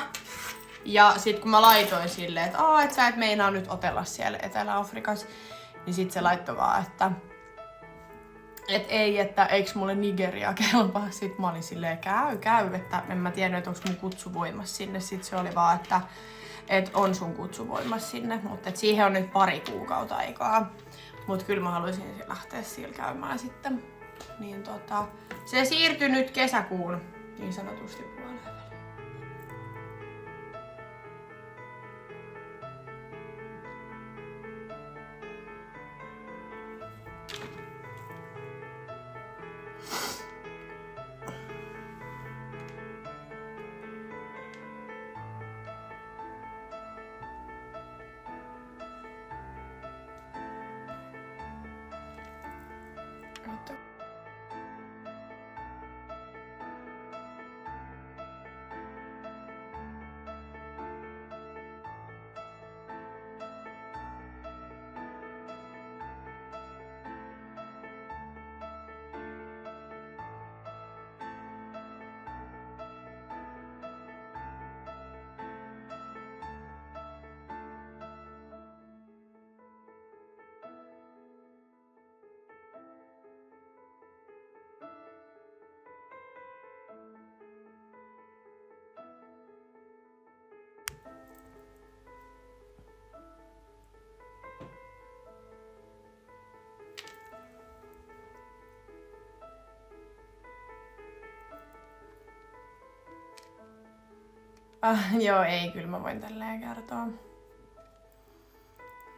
Ja sit kun mä laitoin silleen, että et sä et meinaa nyt otella siellä Etelä-Afrikassa, niin sit se laittoi vaan, että ei, että eiks mulle Nigeria kelpaa. Sit mä olin silleen, käy, että en mä tiennyt, että onks mun kutsuvoimas sinne. Sit se oli vaan, että on sun kutsuvoimas sinne, mutta siihen on nyt 2 kuukautta aikaa. Mut kyllä mä haluaisin lähteä siellä käymään sitten. Niin se siirtyi nyt kesäkuun niin sanotusti puoleen väliin. Joo, ei, kyllä mä voin tälleen kertoa.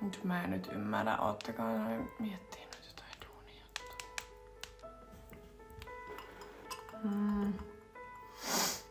Mut mä en nyt ymmärrä, oottakaa noin miettiä.